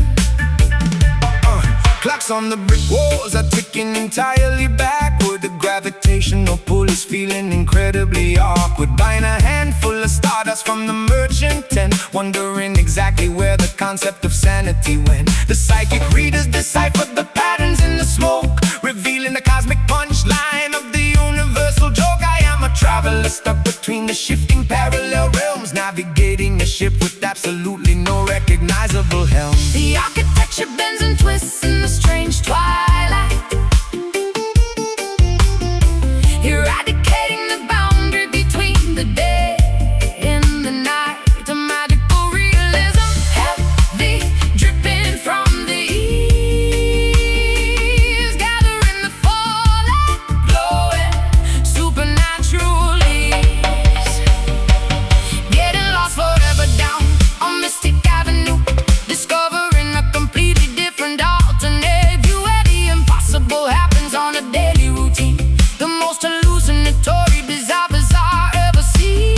Clocks on the brick walls are ticking entirely backward. The gravitational pull is feeling incredibly awkward. Buying a handful of stardust from the merchant tent, wondering exactly where the concept of sanity went. The psychic readers deciphered the patterns in the smoke, revealing the cosmic punchline of the universal joke. I am a traveler stuck between the shifting parallel realms, navigating a ship with absolutely no recognizable helm.
The architecture bends and twists in the strange twilight, eradicating the boundary between the day and the night. A magical realism, heavy dripping from the eaves, gathering the fallout, glowing supernatural leaves. Getting lost forever down on Mystic Avenue, discovering a completely different alternate view where the impossible happens on a daily routine. The most hallucinatory, bizarre ever seen.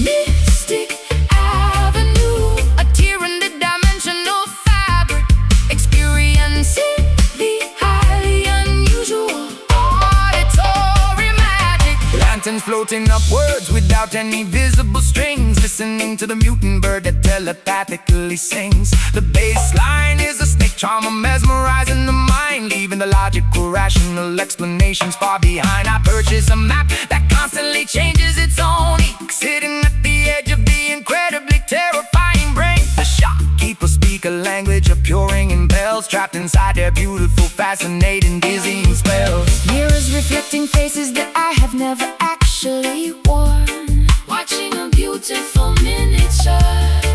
Mystic Avenue, a tear in the dimensional fabric, experiencing the highly unusual auditory magic.
Lanterns floating upwards without any visible strings, listening to the mutant bird that telepathically sings. The bass line is a snake charmer mesmerizing the mind, leaving the logical, rational explanations far behind. I purchase a map that constantly changes its own ink, sitting at the edge of the incredibly terrifying brain. The shopkeepers speak a language of pure ringing bells, trapped inside their beautiful, fascinating, dizzying spells.
Mirrors reflecting faces that I have never actually worn, watching a beautiful miniature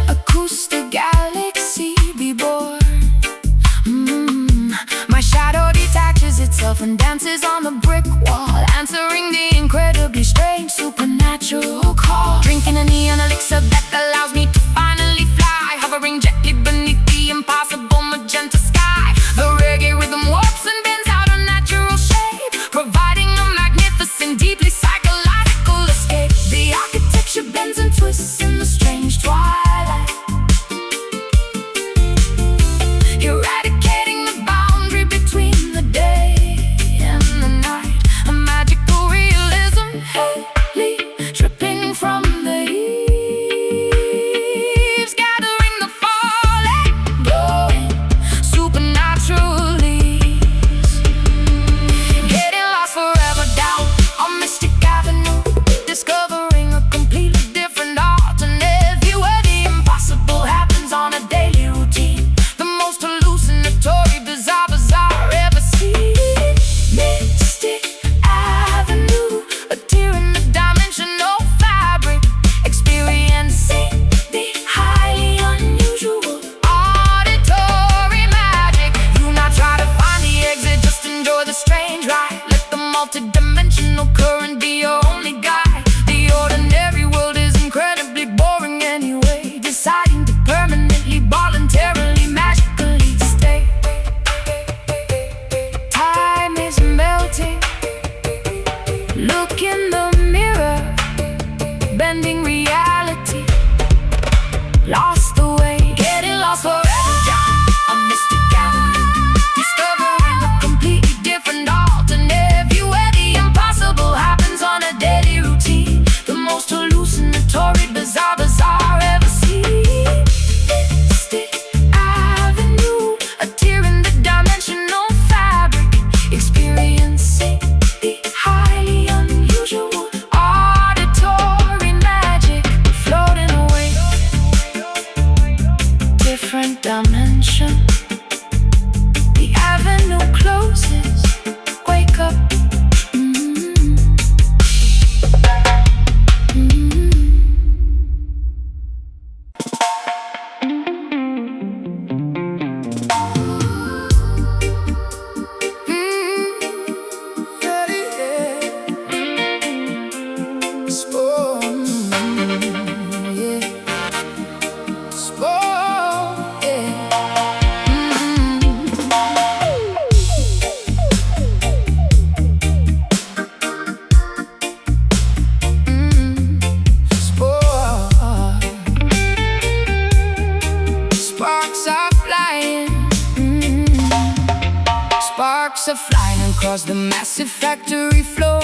acoustic galaxy be born. My shadow detaches itself and dances on the brick wall, answering the incredibly strange supernatural call. Drinking a neon elixir that allows me to finally fly, hovering gently beneath the impossible magenta sky. The reggae rhythm warps and bends out a natural shape, providing a magnificent, deeply psychological escape. The architecture bends and twists in the strange twilight, eradicating the boundary between the day and the night. A magical realism, heavily dripping from the eaves, gathering the falling, glowing supernatural leaves. Getting lost forever down on Mystic Avenue, discovering a completely different alternate view where the impossible happens on a daily routine. The most hallucinatory, bizarre ever seen. Mystic Avenue, a tear in the dimensional fabric, experiencing the highly unusual auditory magic. Do not try to find the exit, just enjoy the strange ride. Let the multi-dimensional current be your only guide. The ordinary world is incredibly boring anyway, deciding to permanently, voluntarily, magically stay. Time is melting. Look in the mirror, bending reality, lost the way, getting lost forever down on Mystic Avenue, discovering a completely different alternate view where the impossible happens on a daily routine. The most hallucinatory, bizarre ever seen. Mystic Avenue, a tear in the dimensional fabric, experiencing the highly unusual auditory Spoon, yeah. Spoon, yeah. Sparks are flying. Sparks are flying across the massive factory floor,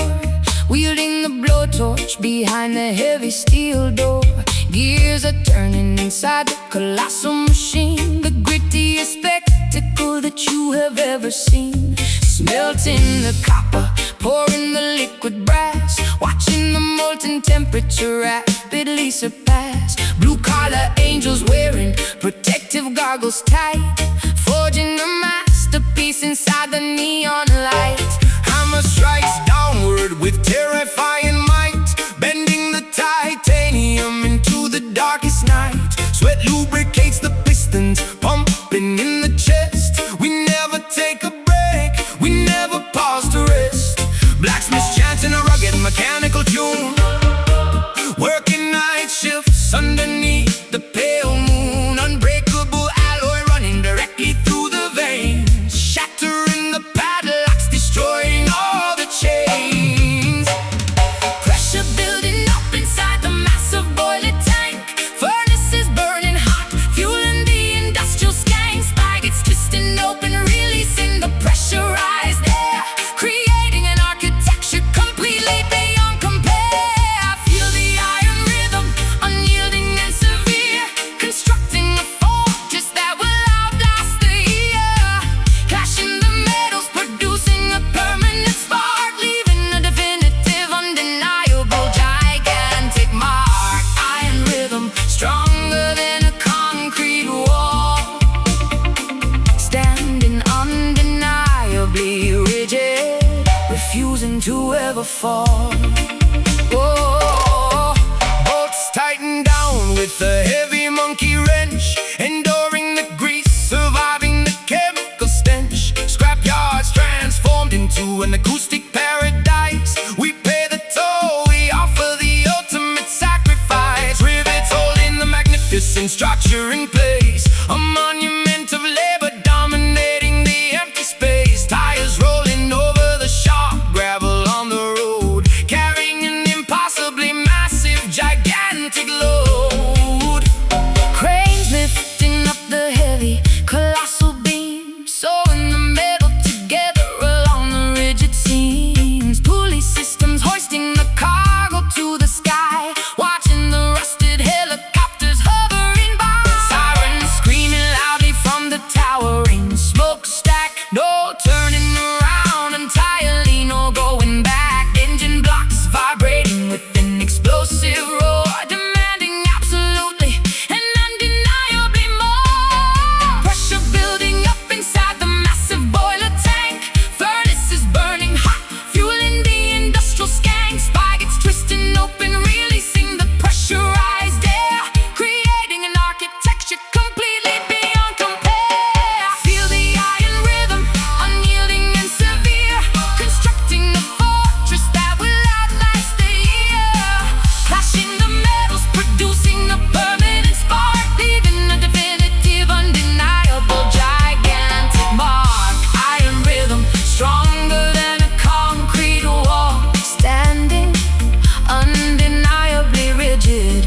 wielding the blowtorch behind the heavy steel door. Gears are turning inside the colossal machine, the grittiest spectacle that you have ever seen. Smelting the copper, pouring the liquid brass, watching the molten temperature rapidly surpass. Blue-collar angels wearing protective goggles tight, forging a masterpiece inside the neon light.
Hammer strikes downward with terrifying might, bending the titanium into the darkest night. Sweat lubricates the pistons, pumping in the chest. We never take a break, we never pause to rest. Blacksmiths chanting a rugged mechanical tune, working night shifts underneath the pale moon. Unbreakable alloy running directly through the veins, shattering the padlocks, destroying all the chains.
Pressure building up inside the massive boiler tank, furnaces burning hot, fueling the industrial skank. Spigots twisting open, releasing the pressurized air, creating an architecture completely beyond compare. Feel the iron rhythm, unyielding and severe, constructing a fortress that will outlast the year. Clashing the metals, producing a permanent spark, leaving a definitive, undeniable, gigantic mark. Iron rhythm, stronger than a concrete wall, standing undeniably rigid, refusing to ever fall. Oh,
Bolts tighten down with a heavy monkey wrench, enduring the grease, surviving the chemical stench. Scrapyards transformed into an acoustic paradise. We pay the toll, we offer the ultimate sacrifice. Rivets holding the magnificent structure in place, a monument of labor dominating the empty space. Tires rolling over the sharp gravel on the road, carrying an impossibly massive, gigantic load.
cranes lifting up the heavy, colossal beams, sewing the metal together along the rigid seams. Pulley systems hoisting the cargo to the sky, watching the rusted helicopters hovering by. Sirens screaming loudly from the towering smokestack, no turning around entirely, no going back. Engine blocks vibrating with an explosive roar, demanding absolutely and undeniably more. Pressure building up inside the massive boiler tank, furnaces burning hot, fueling the industrial skank. Spigots twisting open, releasing the pressurized air, creating an architecture completely beyond compare. Feel the iron rhythm, unyielding and severe, constructing a fortress that will outlast the year. Clashing the metals, producing a permanent spark, leaving a definitive, undeniable, gigantic mark. Iron rhythm, stronger than a concrete wall, standing undeniably rigid,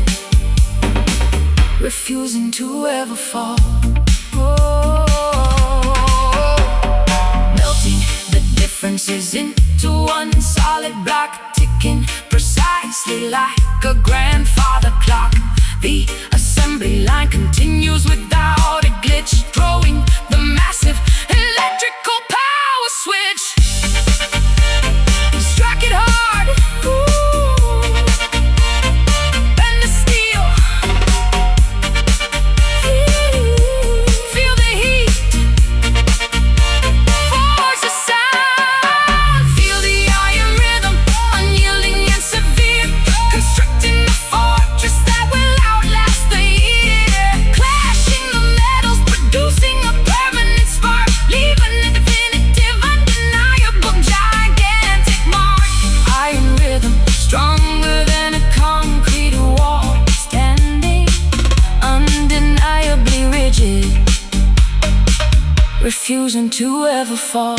refusing to ever fall. Oh, melting the differences into one solid block, ticking precisely like a grandfather clock. The assembly line continues without a glitch, throwing the massive electrical power switch. Strike it hard, ooh, bend the steel, feel the heat, force the sound. Feel the iron rhythm, unyielding and severe, constructing a fortress that will outlast the year. Clashing the metals, producing a permanent spark, refusing to ever fall.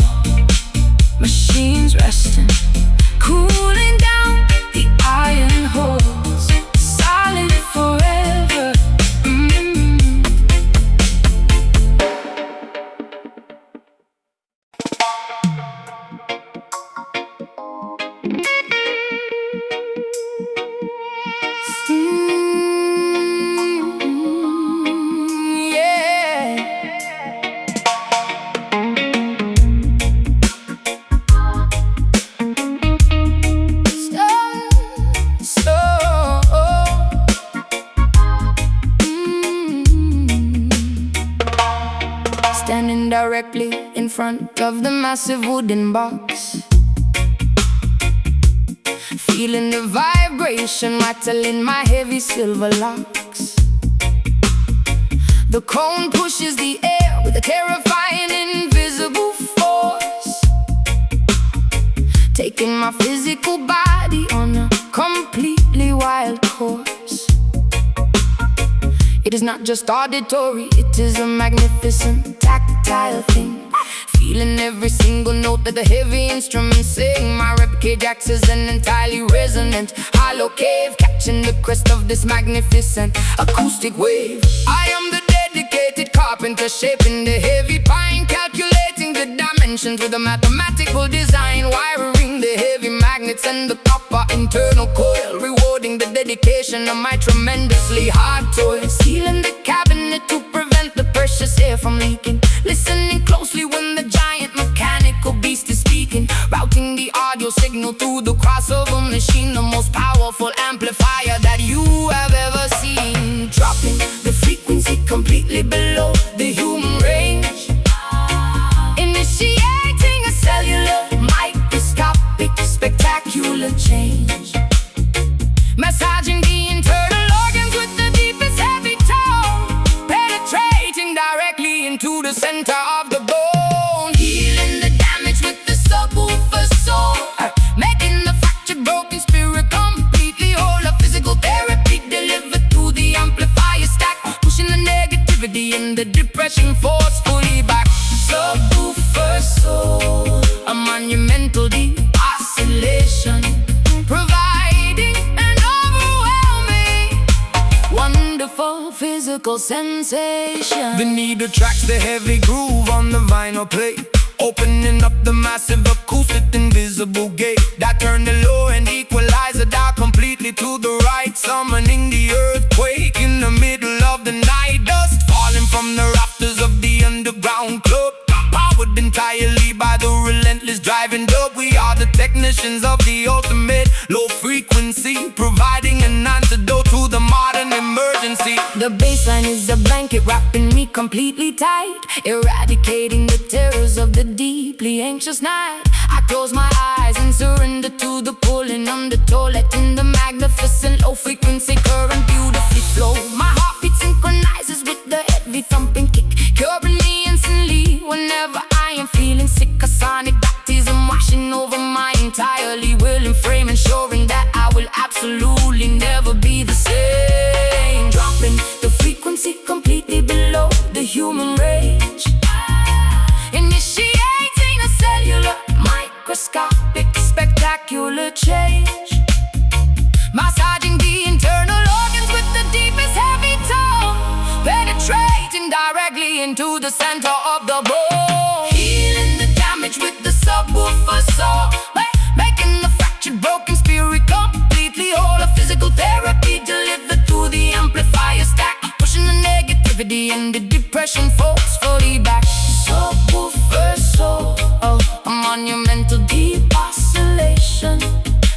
Machines resting, cooling down, the iron holds solid forever.
Standing directly in front of the massive wooden box, feeling the vibration rattling my heavy silver locks. The cone pushes the air with a terrifying invisible force, taking my physical body on a completely wild course. It is not just auditory, it is a magnificent tactile thing. Feeling every single note that the heavy instruments sing. My ribcage acts as an entirely resonant hollow cave, catching the crest of this magnificent acoustic wave. I am the dedicated carpenter, shaping the heavy pine, calculating the dimensions with a mathematical design, wiring the heavy magnets and the copper internal coil, rewarding the dedication of my tremendously hard toil. Sealing the cabinet to prevent the precious air from leaking, listening closely when the giant mechanical beast is speaking, routing the audio signal through the crossover machine, the most powerful amplifier that you have ever seen, dropping the frequency completely below the human range, initiating a cellular microscopic spectacular change, massaging the internal organs with the deepest heavy tone, penetrating directly into the center of the bone, healing the damage with the subwoofer soul, making the fractured broken spirit completely whole. A physical therapy delivered through the amplifier stack, pushing the negativity and the depression forcefully back. Subwoofer soul, a monumental deep oscillation, providing an overwhelming, wonderful physical sensation. The needle tracks the heavy groove on the vinyl plate, opening up the massive acoustic invisible gate that turned the low and equalizer dial completely to the right, summoning the earthquake in the middle of the night. Dust falling from the rafters of the underground club, powered entirely by the relentless driving dub. We are the technicians of the ultimate low frequency, providing an antidote to the modern emergency. The bassline is a blanket wrapping me completely tight, eradicating the terrors of the deeply anxious night. I close my eyes and surrender to the pulling undertow, letting the magnificent low frequency current beautifully flow. My heartbeat synchronizes with the heavy thumping kick, curing me instantly whenever I am feeling sick. A sonic baptism washing over my entirely willing frame, ensuring that I will absolutely never be the same. Dropping the frequency completely below the human range, initiating a cellular microscopic spectacular change, massaging the internal organs with the deepest heavy tone, penetrating directly into the center of the bone, healing the damage with the subwoofer saw, making the fractured broken spirit completely whole. A physical therapy delivered through the amplifier stack, pushing the negativity and the depression forcefully back. Subwoofer soul, a monumental deep oscillation,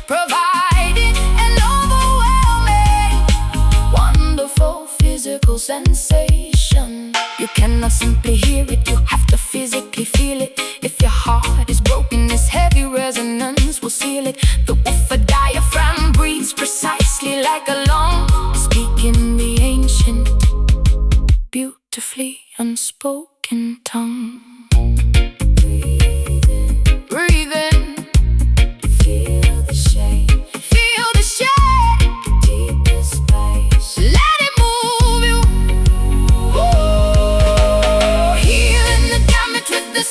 providing an overwhelming, wonderful physical sensation. You cannot simply hear it, you have to physically feel it. If your heart is broken, this heavy resonance will seal it. The woofer diaphragm breathes precisely like a lung, speaking the ancient, beautifully unspoken tongue. Breathe in, feel the shake, feel the shake, deeper space, let it move you. Ooh, healing the damage with the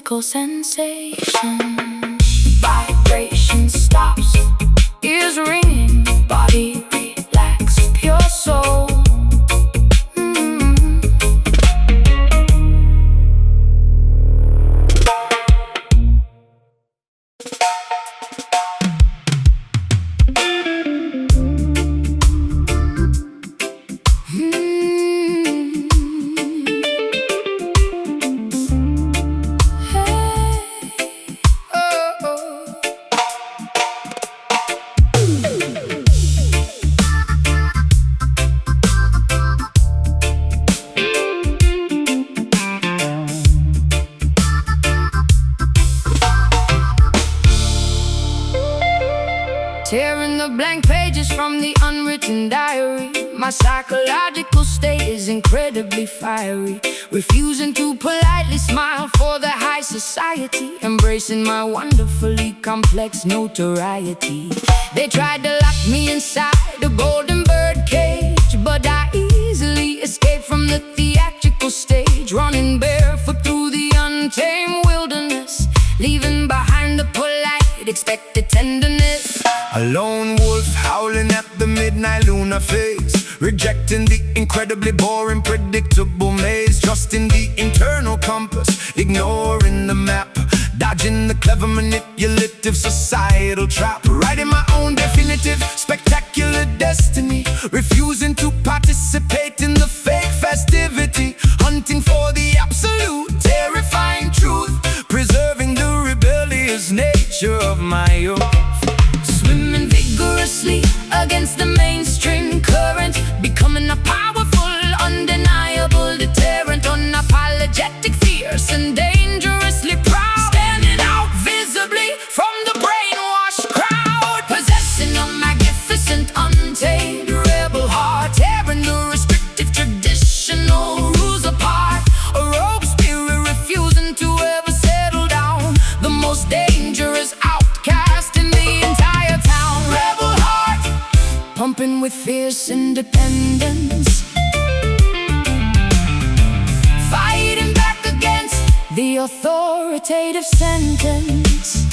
physical sensation. Vibration stops, ears ringing, body relax, pure soul. Tearing the blank pages from the unwritten diary. My psychological state is incredibly fiery. Refusing to politely smile for the high society. Embracing my wonderfully complex notoriety. They tried to lock me inside a golden bird cage, but I easily escaped from the theatrical stage. Running barefoot through the untamed wilderness, leaving behind the polite, expected tenderness.
A lone wolf howling at the midnight lunar phase, rejecting the incredibly boring, predictable maze. Trusting the internal compass, ignoring the map, dodging the clever, manipulative societal trap. Writing my own definitive, spectacular destiny. Refusing to participate in the fake festivity. Hunting for the absolute, terrifying truth. Preserving the rebellious nature of my youth.
Swimming vigorously against the mainstream current, becoming a powerful, undeniable deterrent. Unapologetic, fierce and dangerously proud, standing out visibly from the brainwashed crowd. Possessing a magnificent, untamed rebel heart, tearing the restrictive traditional rules apart. A rogue spirit refusing to ever settle down, the most dangerous outcast in the entire town. Rebel heart, pumping with fierce independence, fighting back against the authoritative sentence.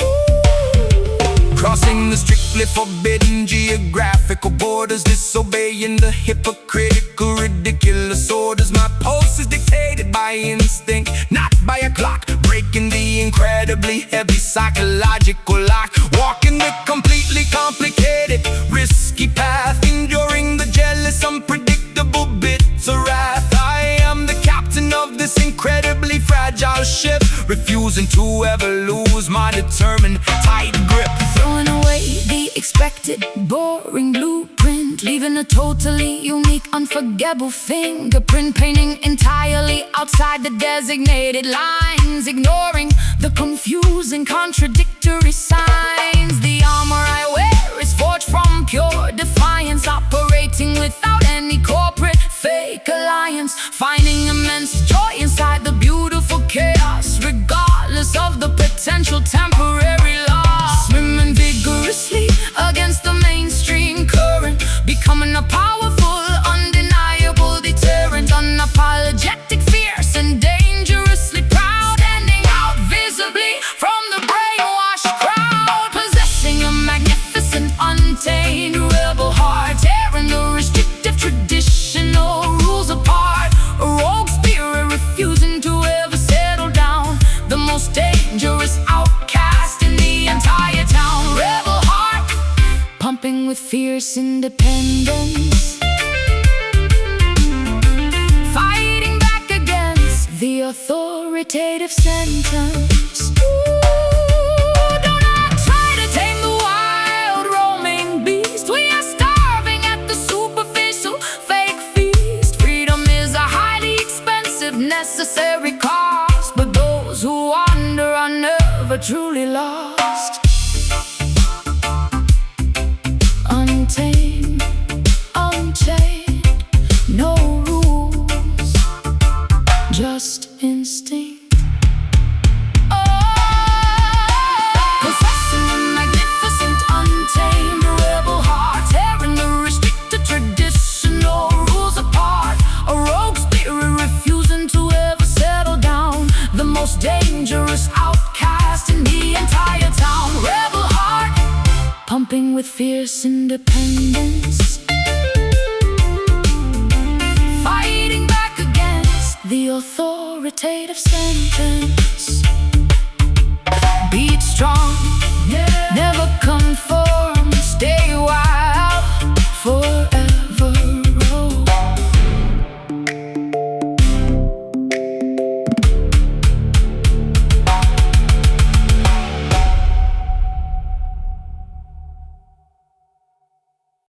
Crossing the strictly forbidden geographical borders, disobeying the hypocritical, ridiculous orders. My pulse is dictated by instinct, not by a clock. Breaking the incredibly heavy psychological lock. Walking the completely complicated, risky path. Enduring the jealous, unpredictable bitter wrath. I am the captain of this incredibly fragile ship, refusing to ever lose my determined tight grip.
Throwing away the expected, boring blueprint, leaving a totally unique, unforgettable fingerprint. Painting entirely outside the designated lines, ignoring the confusing, contradictory signs. The armor I wear is forged from pure defiance, operating without any corporate fake alliance. Finding immense joy inside the beautiful chaos, regardless of the potential temporary loss. Swimming vigorously against the mainstream current, becoming a powerful, undeniable deterrent. Unapologetic, fierce and dangerously proud, standing out visibly from the brainwashed crowd. Possessing a magnificent, untamed rebel heart, tearing the restrictive traditional rules apart. A rogue spirit refusing to ever settle down, the most dangerous outcast in the entire town. Rebel heart, pumping with fierce independence, fighting back against the authoritative sentence. Do not try to tame the wild roaming beast. We are starving at the superficial fake feast. Freedom is a highly expensive, necessary cost, but those who wander are never truly lost. Untamed, unchained, no rules, just instinct. Possessing a magnificent, untamed rebel heart, tearing the restricted traditional rules apart. A rogue spirit refusing to ever settle down, the most dangerous out fierce independence, fighting back against the authoritative sentence. Beat strong, never conform, stay wild forever.